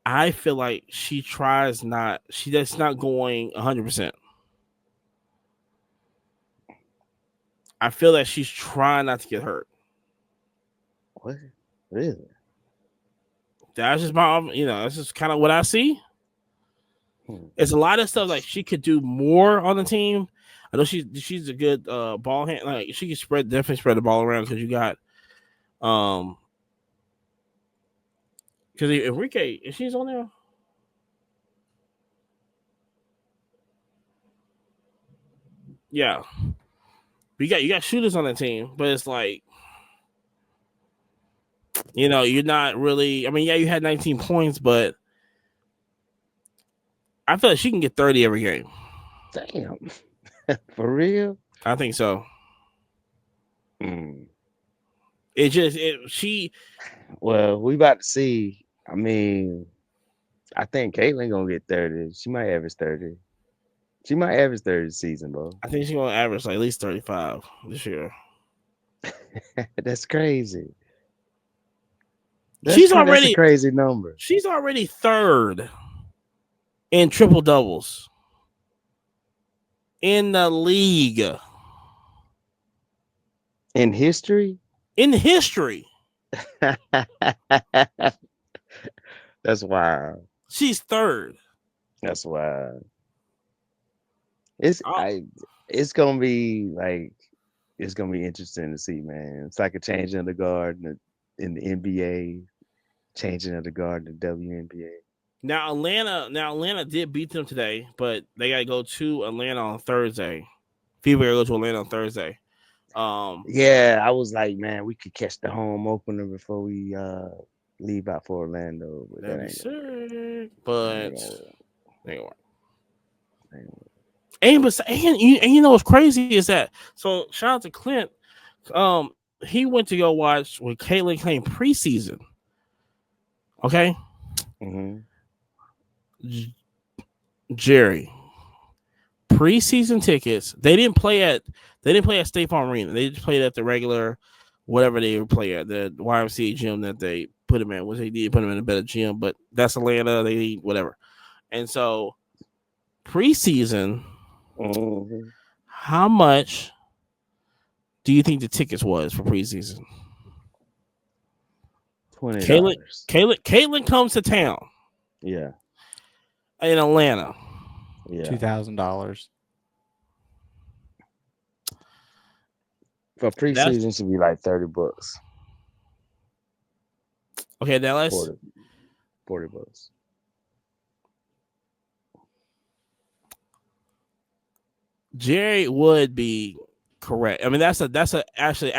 I feel like she that's not going 100%. I feel that she's trying not to get hurt. What? Really? That's just that's just kind of what I see. It's a lot of stuff like she could do more on the team. I know she's a good ball hand. Like she can definitely spread the ball around because you got because Enrique, is she's on there? Yeah. You got shooters on the team, but it's like you're not really. I mean, yeah, you had 19 points, but I feel like she can get 30 every game. Damn. For real? I think so. Mm. She. Well, we about to see. I mean, I think Caitlin gonna get 30. She might average 30. She might average 30 this season, bro. I think she's gonna average like at least 35 this year. That's crazy. She's That's a already crazy number. she's already third in triple doubles in the league In history? in history. That's wild. She's third. That's wild. It's Oh, I it's gonna be like it's gonna be interesting to see, man. It's like a change in the guard in the NBA, changing of the guard in the WNBA. now Atlanta did beat them today, but they got to go to Atlanta on Thursday People go to Atlanta on Thursday. Yeah, I was like, man, we could catch the home opener before we leave out for Orlando, but That'd that be ain't gonna work. sick, That but ain't gonna work. ain't gonna work. That ain't gonna work. And you know what's crazy is that so shout out to Clint. He went to go watch with Catlin came preseason. Okay, Jerry. Preseason tickets. They didn't play at State Farm Arena. They just played at the regular whatever they would play at, the YMCA gym that they put him in, which they did put him in a better gym, but that's Atlanta, they need whatever. And so preseason, how much do you think the tickets was for preseason? $20. Caitlin comes to town. Yeah. In Atlanta. Yeah. $2,000. For preseason should be like $30. Okay, now let's $40. Jerry would be correct. I mean, that's actually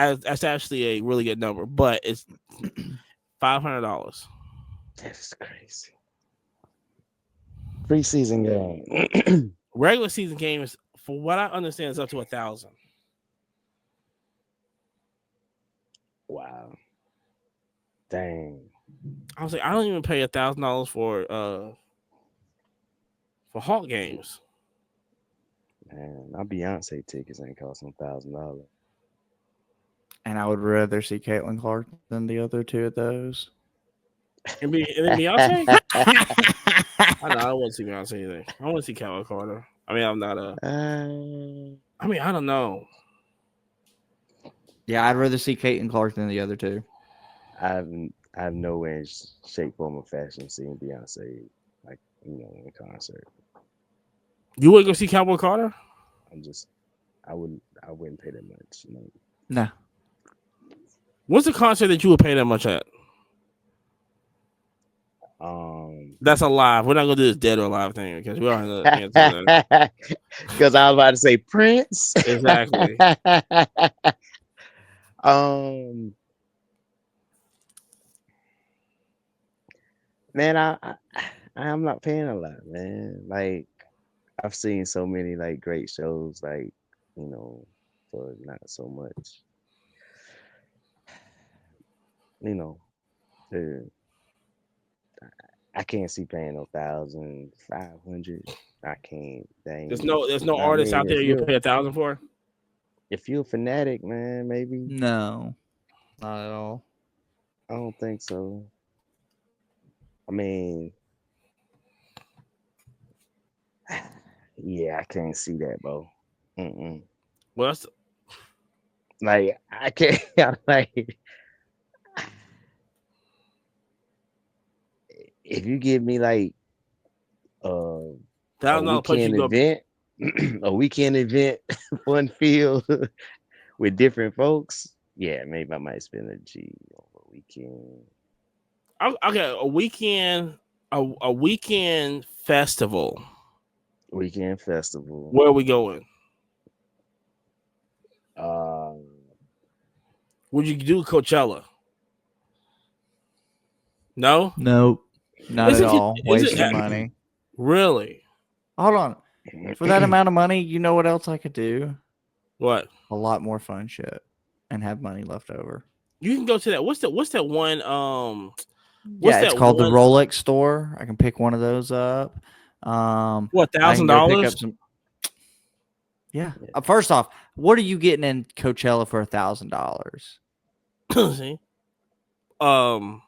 a really good number, but it's $500. That's crazy. Preseason game. Regular season games, for what I understand, is up to 1,000. Wow. Dang. I was like, I don't even pay $1,000 for Hawk games. Man, my Beyonce tickets ain't costing $1,000. And I would rather see Caitlin Clark than the other two of those. And then Beyonce? I know I don't want to see Beyonce either. I want to see Catlin Carter. I mean, I'm not a. I mean, I don't know. Yeah, I'd rather see Caitlin Clark than the other two. I have no way in shape, form, or fashion seeing Beyonce in concert. You wouldn't go see Cowboy Carter? I wouldn't pay that much. No. What's the concert that you would pay that much at? That's a live. We're not gonna do this dead or alive thing because we already know the answer to that. Because I was about to say Prince. Exactly. Man, I'm not paying a lot, man. Like I've seen so many like great shows, like for not so much. I can't see paying 1,500. I can't. Dang. There's no artist out there you pay 1,000 for. If you're a fanatic, man, maybe. No, not at all. I don't think so. I mean, yeah, I can't see that, bro. Well, that's like I can't. Like, if you give me like a weekend event, a weekend event, one field with different folks, yeah, maybe I might spend a G on a weekend. Okay, a weekend festival. Weekend festival. Where are we going? Would you do Coachella? No? Nope. Not at all. Wasting money. Really? Hold on. For that amount of money, you know what else I could do? What? A lot more fun shit and have money left over. You can go to that. What's that one? It's called the Rolex store. I can pick one of those up. What, $1,000? Yeah. First off, what are you getting in Coachella for $1,000? See? I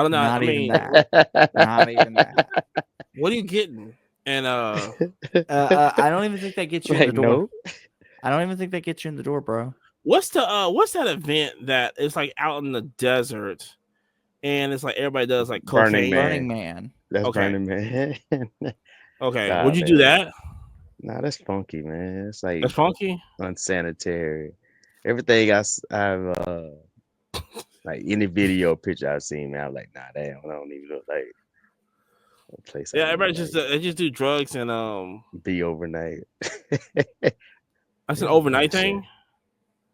don't know. Not even that. What are you getting? And I don't even think that gets you in the door. No. I don't even think that gets you in the door, bro. What's that event that is like out in the desert and it's like everybody does like cocaine? Burning Man. That's okay. Burning Man. Okay. God, would you do that? Nah, that's funky, man. It's like that's funky, unsanitary. Everything I've like any video picture I've seen, man, I'm like, nah, damn, I don't even look like a place. Yeah, everybody just do drugs and be overnight. That's an Yeah, overnight shit. thing.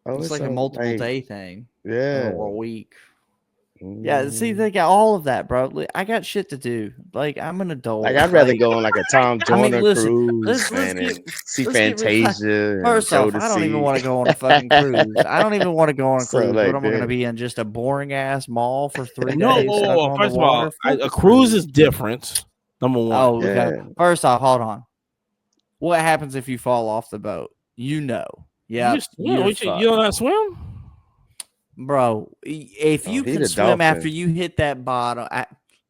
Oh, It's it's like a so multiple like day thing yeah. or a week. Yeah, see, Mhm. they got all of that, bro. I got shit to do. Like, I'm an Like adult. I'd rather go on like a Tom I mean, Joyner listen, cruise, let's man, get and see let's get real. Fantasia and First off, I don't even Jodeci, want to go on a fucking cruise. I don't even want to go on a stuff cruise. What like am I going to that. be in just a boring ass mall for 3 No, days stuck on the first of all, water? Fuck a a cruise is cruise. different. Number one. Oh, okay. Yeah, First off, hold on. What happens if you fall off the boat? You know. You Yep, just swim. you're You fucked. know how to swim? Bro, if oh, you he can the swim after dolphin. you hit that bottom,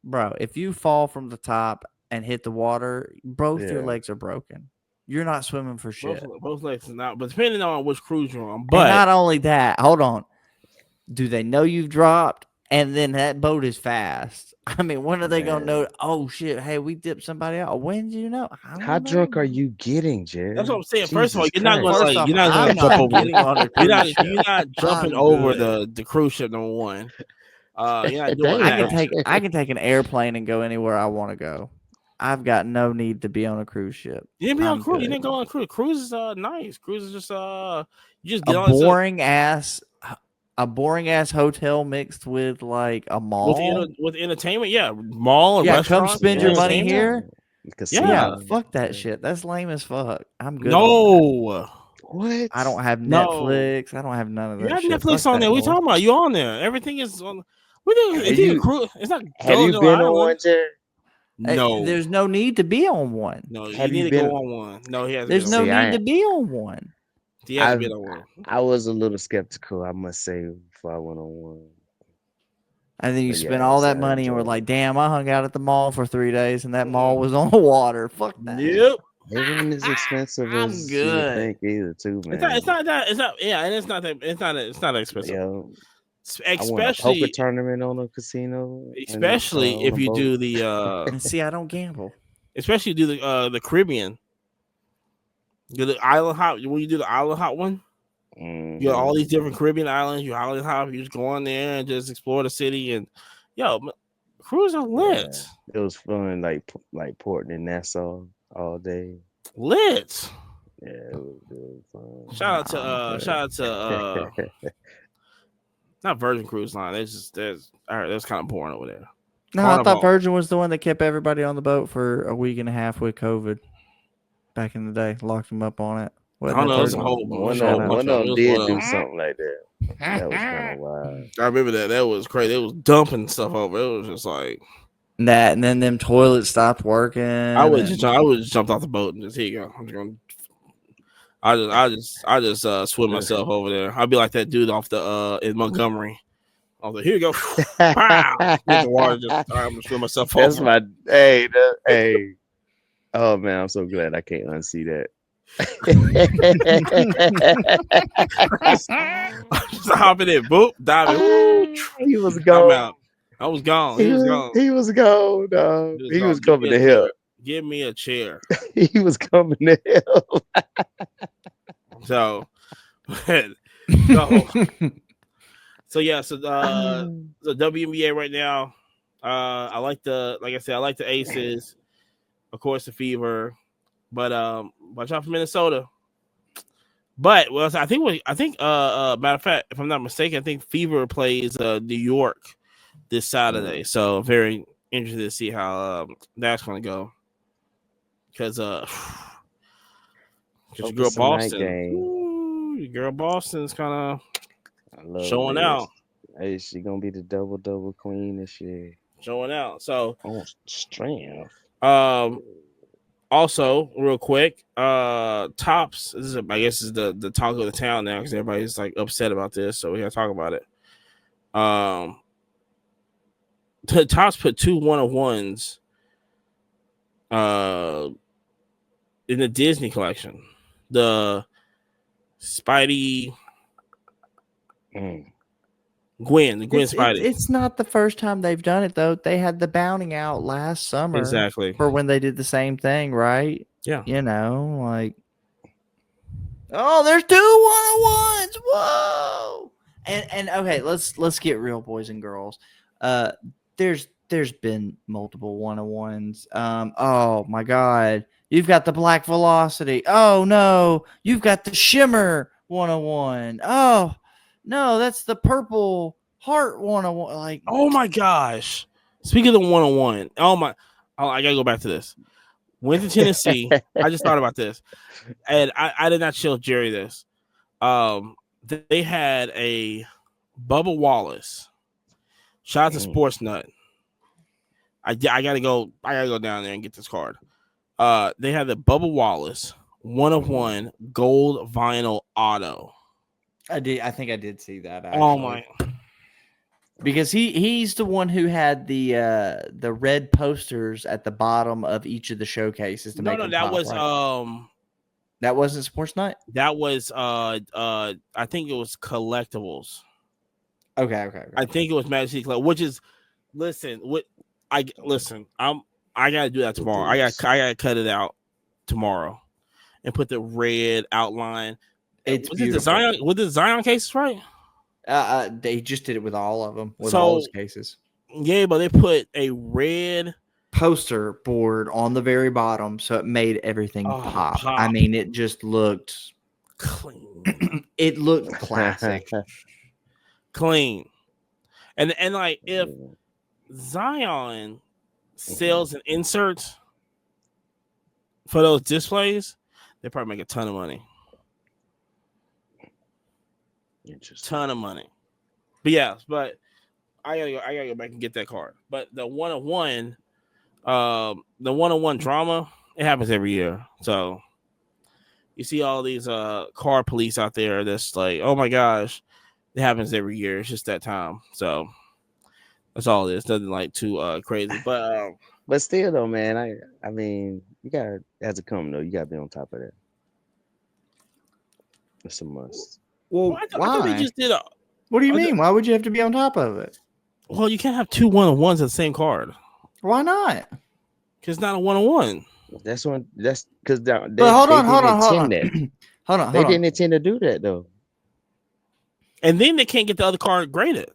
bro, if you fall from the top and hit the water, both your Yeah, legs are broken. You're not swimming for Both shit. both legs is not, but depending on which cruise you're on. And But not only that, hold on. Do they know you've dropped? And then that boat is fast. I mean, when are they gonna man. know? Oh shit! Hey, we dipped somebody out. When did you know? I How don't know, drunk are man. you getting, that's what Jared? I'm saying. First of all, Jesus you're not going Christ. First like off, you're not going I'm to jump not over. getting on a cruise ship. You're not jumping I'm over good. the cruise ship. Number one, you're not doing I Damn. can that. take an airplane and go anywhere I want to go. I've got no need to be on a cruise ship. You didn't be on I'm cruise. You good. didn't go on cruise. Cruise is nice. Cruise is just you just A get on. It's a, boring ass a boring ass hotel mixed with like a mall. with entertainment. Yeah, mall and Yeah, come restaurants spend and your Yeah, money entertainment. here. Yeah, Yeah, casino. fuck that Yeah. shit. That's lame as fuck. I'm good on that. no, What? I don't have no. Netflix. I don't have none of You that have shit. Netflix Fuck on that there. We noise. talking about you on there. Everything is on. We think Have it's either you cruise. It's not have you Gulliver been on one, Island. Jared? No, There's no need to be on one. no. You Have need you to go been? on one. No, he hasn't been There's on no one. See, need to be on one. He hasn't I've been on one. I was a little skeptical, I must say, before I went on one. And then you But spend yeah, all so that I money and we're enjoyed like, damn, I hung out at the mall for 3 days and that Mm-mm. mall was on the water. Fuck that. Yep. it. It ain't as expensive I'm as you would good. think either, too, It's not. It's man. not that. It's not. Yeah, and it's not that. It's not. It's not expensive. Yo, I won a poker Especially, tournament on a casino and especially on if a you boat. do the. And see, I don't gamble. Especially do the Caribbean. Do the island hop. When you do the island hop one, you got all Hmm. these different Caribbean islands. You island hop. You just go on there and just explore the city. And yo, cruise are Yeah, lit. it was fun, like porting in Nassau all day. Lit. Yeah, it was Shout out to I'm good. not Virgin Cruise Line. That's kind of boring over there. No, I thought Carnival. Virgin was the one that kept everybody on the boat for a week and a half with COVID back in the day. Locked them up on it. I Wasn't don't that know. It's a Virgin? whole. It's one a whole Shout of out. bunch one of of them. them It was one did of do them. something like that. That was kind of wild. I remember that. That was crazy. It was dumping stuff over. It was just like That and then them toilets stopped working. I would just jumped off the boat and just here you go. I'm just gonna. I just swim myself over there. I'd be like that dude off the in Montgomery. I was like, here you go. Pow! Hit the water. Just all right, I'm gonna swim myself That's over. my hey. Oh man, I'm so glad I can't unsee that. just hopping in, boop, diving. Woo, He was I'm gone. out. I was gone. He was gone. He was gone, dog. He was He gone. was Give me coming a to chair. help. Give me a chair. He was coming to help. So, so, so yeah. So the WNBA right now. I like like I said, I like the Aces. Of course, the Fever, but watch out for Minnesota. But well, I think matter of fact, if I'm not mistaken, I think Fever plays New York this Saturday. So very interested to see how that's going to go. Because your Hope girl it's a night Boston, game. your girl Boston's kind I of love showing this. out, Hey, she gonna be the double queen this year. showing out. So Oh, strength. um, also real quick, Tops. This is I guess is the talk of the town now because everybody's like upset about this, so we gotta talk about it. The Tops put 2 1-of-1s in the Disney collection. The Spidey Gwen Spidey. It's not the first time they've done it though. They had the bounty out last summer Exactly. for when they did the same thing, right? Yeah. You know, like oh, there's 2 1-on-1s. Whoa. And okay, let's get real, boys and girls. There's been multiple 1-on-1s. Oh my god. You've got the Black Velocity. Oh no, you've got the Shimmer 101. Oh no, that's the Purple Heart 101. Like, Oh my gosh! Speaking of the 101, I gotta go back to this. Went to Tennessee. I just thought about this, and I did not show Jerry this. They had a Bubba Wallace. Shout out to Sports Nut. I gotta go. I gotta go down there and get this card. They had the Bubba Wallace 101 gold vinyl auto. I think I did see that actually. Oh my! Because he's the one who had the red posters at the bottom of each of the showcases to make them that pop, was right? That wasn't Sports Night. That was I think it was collectibles. Okay. I think it was Magic City Club, which is I gotta do that tomorrow. I gotta cut it out tomorrow and put the red outline. It's was beautiful. it the Zion cases, right? They just did it with all of them, with all his cases. Yeah, but they put a red poster board on the very bottom, so it made everything pop. I mean, it just looked clean. It looked classic. Clean. And like if Zion sells and inserts for those displays, they probably make a ton of money. Ton of money. But yeah, I gotta go back and get that card. But the 101 drama, it happens every year. So you see all these car police out there that's like, oh my gosh, it happens every year. It's just that time. So that's all it is. Nothing like too crazy. But still though, man, I mean, you gotta, as a company though, you gotta be on top of that. It's a must. Well, I thought they just did what do you mean? Why would you have to be on top of it? Well, you can't have two 101s at the same card. Why not? Because it's not a 101. That's because they hold on. They didn't intend to do that though. And then they can't get the other card graded.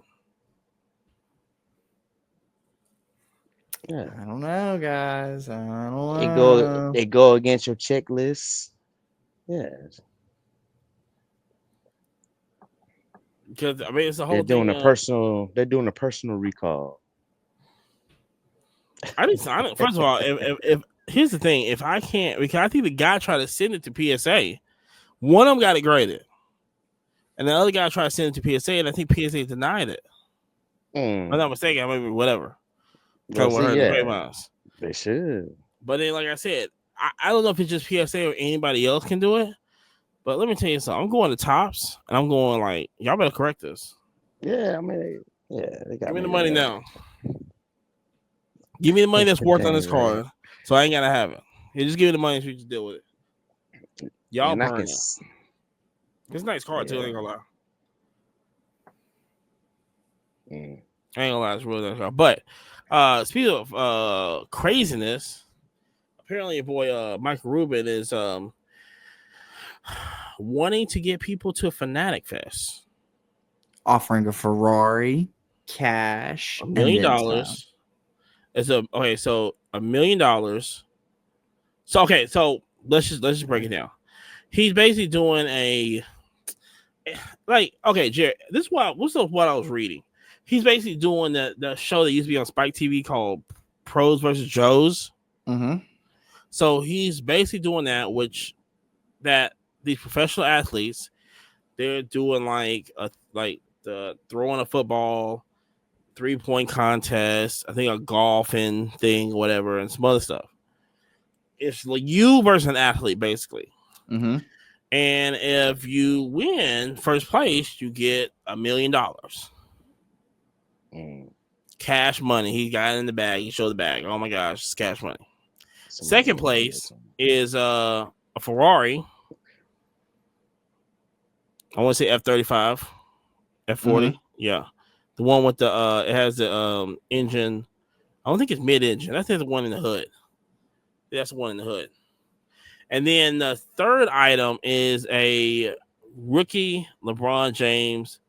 Yeah. I don't know, guys. I don't know. They go against your checklist. Yeah. Because I mean, it's the whole They're doing thing. They're doing a personal recall. I didn't. First of all, if here's the thing, if I can't, because I think the guy tried to send it to PSA, one of them got it graded, and the other guy tried to send it to PSA, and I think PSA denied it. If I'm not mistaken, maybe whatever. They should. But then, like I said, I don't know if it's just PSA or anybody else can do it. But let me tell you something. I'm going to Tops, and I'm going like, y'all better correct this. Yeah, I mean, they got Give me the money now. Give me the money that's worth on this card, so I ain't gotta have it. Yeah, just give me the money so you can deal with it. Y'all burn it. It's a nice card too. I ain't gonna lie. I ain't gonna lie, it's a really nice card. But speaking of craziness, apparently your boy Michael Rubin is wanting to get people to Fanatic Fest, offering a Ferrari, cash, $1 million. It's so $1 million. So let's just break it down. He's basically doing Jared, this is what I was reading. He's basically doing the show that used to be on Spike TV called Pros versus Joes. Mm-hmm. So he's basically doing that these professional athletes, they're doing like the throwing a football, 3-point contest, I think a golfing thing, whatever, and some other stuff. It's like you versus an athlete, basically. Mm-hmm. And if you win first place, you get $1 million. Cash money. He got it in the bag. He showed the bag. Oh my gosh, it's cash money. Second place is a Ferrari. I want to say F-35, F-40. Yeah. The one with the it has the engine. I don't think it's mid-engine. I think it's the one in the hood. That's the one in the hood. And then the third item is a rookie LeBron James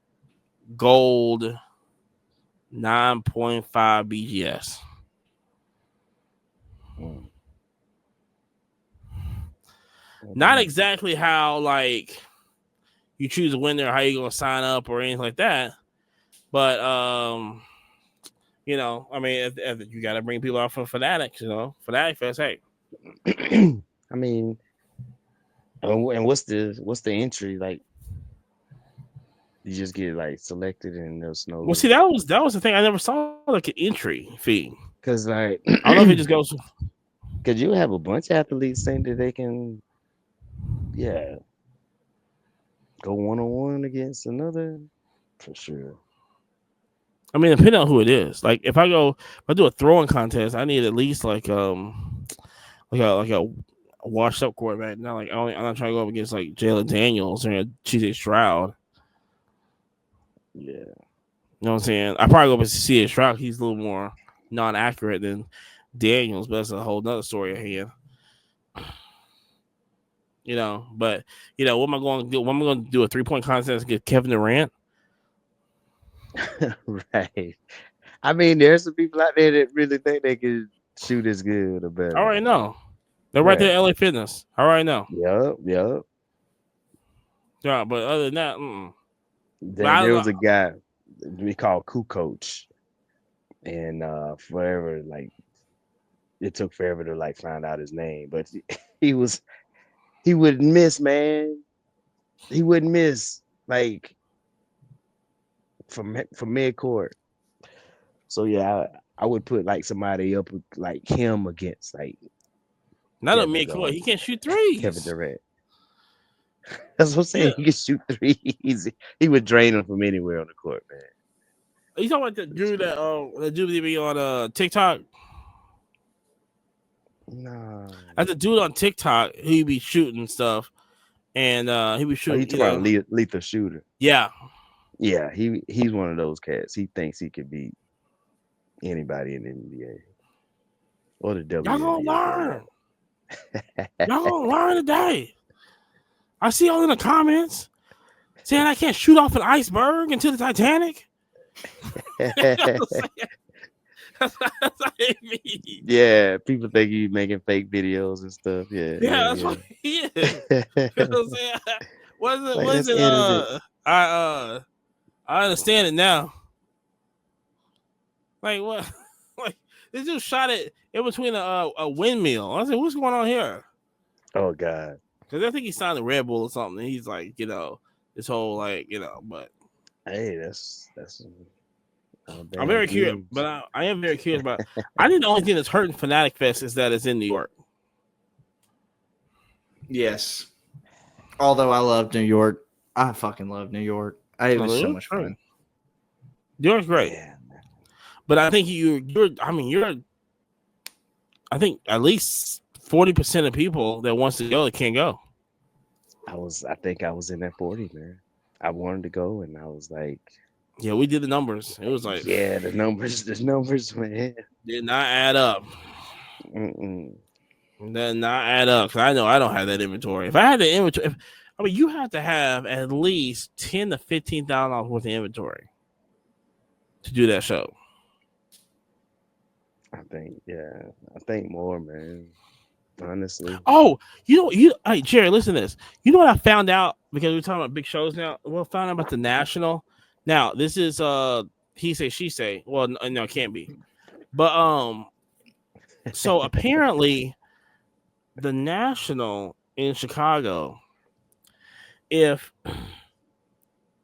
gold 9.5 BGS. Not exactly how like you choose a winner, how you gonna sign up or anything like that. But you know, I mean, if you got to bring people out for Fanatics, you know, Fanatic Fest. Hey, I mean, and what's the entry like? You just get like selected, and there's well, no see, that was the thing. I never saw like an entry fee. because like I don't know if it just goes. because you have a bunch of athletes saying that they can, yeah, go 1-on-1 against another for sure. I mean, depending on who it is. Like if I do a throwing contest, I need at least like a washed up quarterback. Not like I'm not trying to go up against like Jalen Daniels or CJ Stroud. Yeah, You know what I'm saying? I probably go up against CJ Stroud. He's a little more non-accurate than Daniels, but that's a whole nother story at hand. You know, but you know, what am I going to do? What am I going to do? A 3-point contest against Kevin Durant? right. I mean, there's some people out there that really think they can shoot as good or I better. already know. They're right there Right. at LA Fitness. I already know. Yep. Yeah, but other than that, but Then I there don't know. was a guy we call Coach, and forever like it took forever to like find out his name, but he was he wouldn't miss, man. He wouldn't miss like from mid court. So yeah, I would put like somebody up with, like him against like Not a midcourt. He can't shoot Kevin threes. Durant. That's what I'm Yeah. saying. He can shoot threes. He would drain them from anywhere on the court, man. You talking about the dude that be on TikTok? No. That's a dude on TikTok who be shooting stuff, and he be Oh, shooting. you talking about lethal shooter? Yeah, Yeah, he's one of those cats. He thinks he could beat anybody in the NBA or the y'all gonna WNBA for learn. that Y'all gonna learn today. I see all in the comments saying I can't shoot off an iceberg into the Titanic. matter. That's what it means. Yeah, people think you making fake videos and stuff. Yeah, that's what he is. You know what I'm saying? Like, Was let's it edit it. I understand it now. Like what? Like this dude shot it in between a windmill. I said, what's going on here? Oh God. Because I think he signed a Red Bull or something. And he's like, you know, this whole like, you know, but Hey, that's I'm very curious. But I am very curious about. I think the only thing that's hurting Fanatic Fest is that it's in New York. Yes. Although I love New York. I fucking love New York. It was so much fun. New York's great. Yeah. But I think you're I think at least 40% of people that wants to go that can't go. I think I was in that 40, man. I wanted to go and I was like, yeah, we did the numbers. It was like, yeah, the numbers, man. Did not add up. Mm-mm. Did not add up. Cause I know I don't have that inventory. If I had the inventory, I mean, you have to have at least $10,000 to $15,000 worth of inventory to do that show. I think more, man. Honestly. Oh, hey Jerry, listen to this. You know what I found out because we're talking about big shows now. Well, I found out about the National. Now this is he say she say. Well, no, it can't be. But so apparently the National in Chicago, if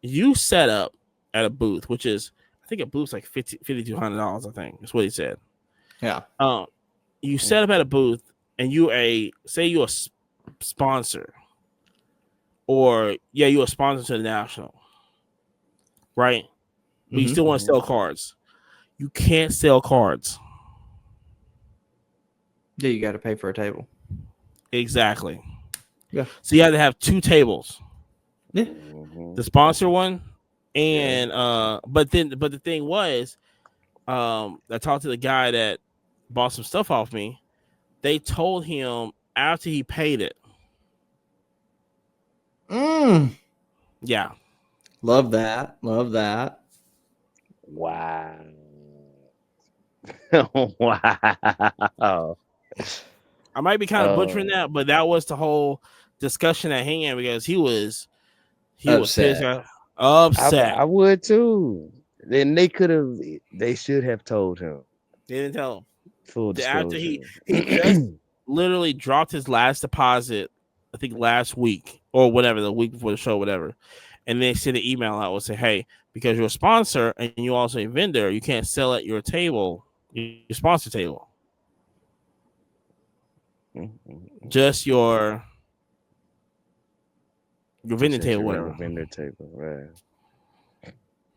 you set up at a booth, which is I think a booth's like $5,200. I think that's what he said. Yeah. You set up at a booth. And you're a sponsor, or you're a sponsor to the National, right? But you still want to sell cards. You can't sell cards. Yeah, you got to pay for a table. Exactly. Yeah. So you have to have 2 tables. Yeah. The sponsor one, and but the thing was, I talked to the guy that bought some stuff off me. They told him after he paid it. Yeah. Love that. Wow. Wow. I might be kind of butchering that, but that was the whole discussion at hand because he was pissed Upset. off, upset. I would too. Then they should have told him. They didn't tell him. Full After disclosure. he just literally dropped his last deposit, I think last week or whatever, the week before the show, whatever. And they sent an email out and say, hey, because you're a sponsor and you're also a vendor, you can't sell at your table, your sponsor table. Just your vendor table, whatever. Vendor table, right.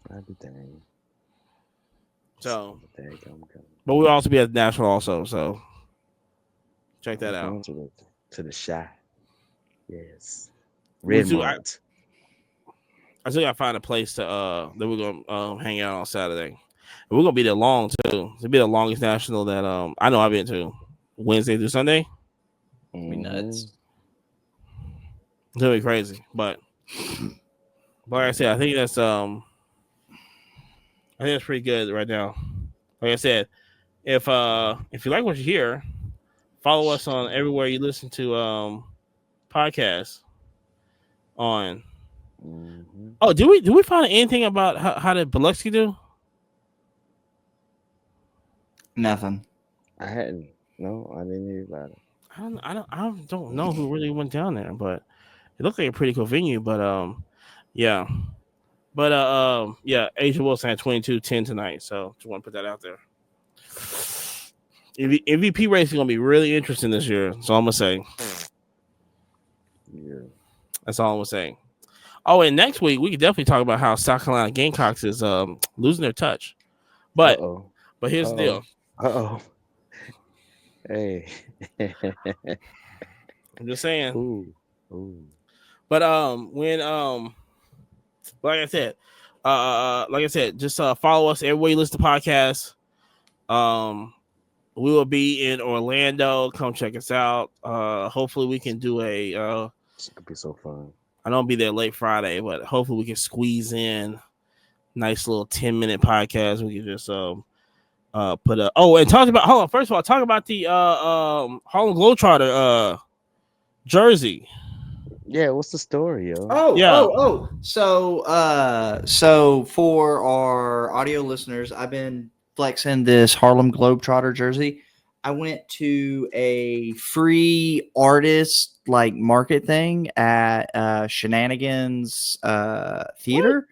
I'd be dang. So, but we'll also be at the National also, so check that out. To the shot. Yes. I still gotta find a place to that we're gonna hang out on Saturday. And we're gonna be there long too. It'll be the longest national that I know I've been to. Wednesday through Sunday. Be nuts. It's gonna be crazy. But like I said, I think that's pretty good right now. Like I said, if you like what you hear, follow us on everywhere you listen to podcasts on. Oh, do we find anything about how did Biloxi do? Nothing. I hadn't. No, I didn't hear about it. I don't know who really went down there, but it looked like a pretty cool venue. But yeah. But yeah, Asia Wilson had 22-10 tonight, so just want to put that out there. MVP race is gonna be really interesting this year. That's all I'm gonna say. Yeah. That's all I'm gonna say. Oh, and next week we could definitely talk about how South Carolina Gamecocks is losing their touch. But here's the deal. Hey. I'm just saying. Ooh. But like I said, just follow us everywhere you listen to podcasts. We will be in Orlando. Come check us out. Hopefully we can do This could be so fun. I don't be there late Friday, but hopefully we can squeeze in nice little 10-minute podcast. We can just put a and talk about first of all, talk about the Harlem Globetrotter jersey. Yeah, what's the story, yo? So for our audio listeners, I've been flexing this Harlem Globetrotter jersey. I went to a free artist market thing at Shenanigans Theater. What?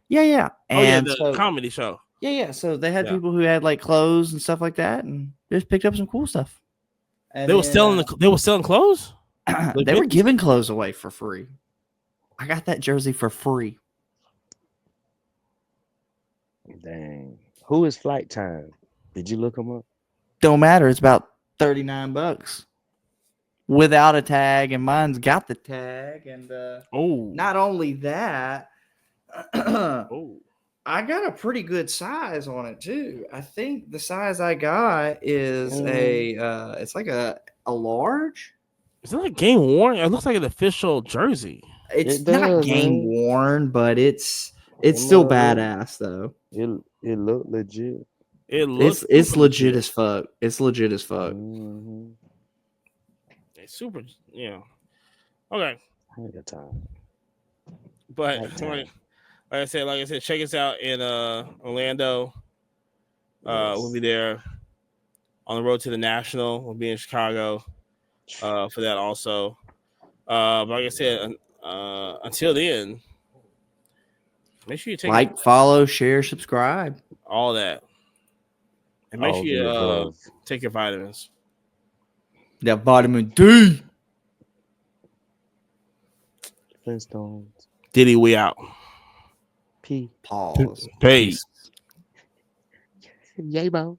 Yeah. And the comedy show. Yeah. So they had people who had clothes and stuff like that, and just picked up some cool stuff. And they were selling clothes. They were giving clothes away for free. I got that jersey for free. Dang. Who is Flight Time? Did you look him up? Don't matter. It's about $39 without a tag, and mine's got the tag. And not only that, I got a pretty good size on it too. I think the size I got is it's like a large. It's not game worn. It looks like an official jersey. It's not game worn, but it's still badass though. It looked legit. It's legit as fuck. It's legit as fuck. Mm-hmm. It's super. Yeah. Okay. I ain't got time. But like I said, check us out in Orlando. We'll be there on the road to the National. We'll be in Chicago for that also. But like I said, until then, make sure you take follow, share, subscribe, all that, and make sure you take your vitamins. That vitamin D. Flintstones. Diddy, we out. Pause. Peace. Yay, bro.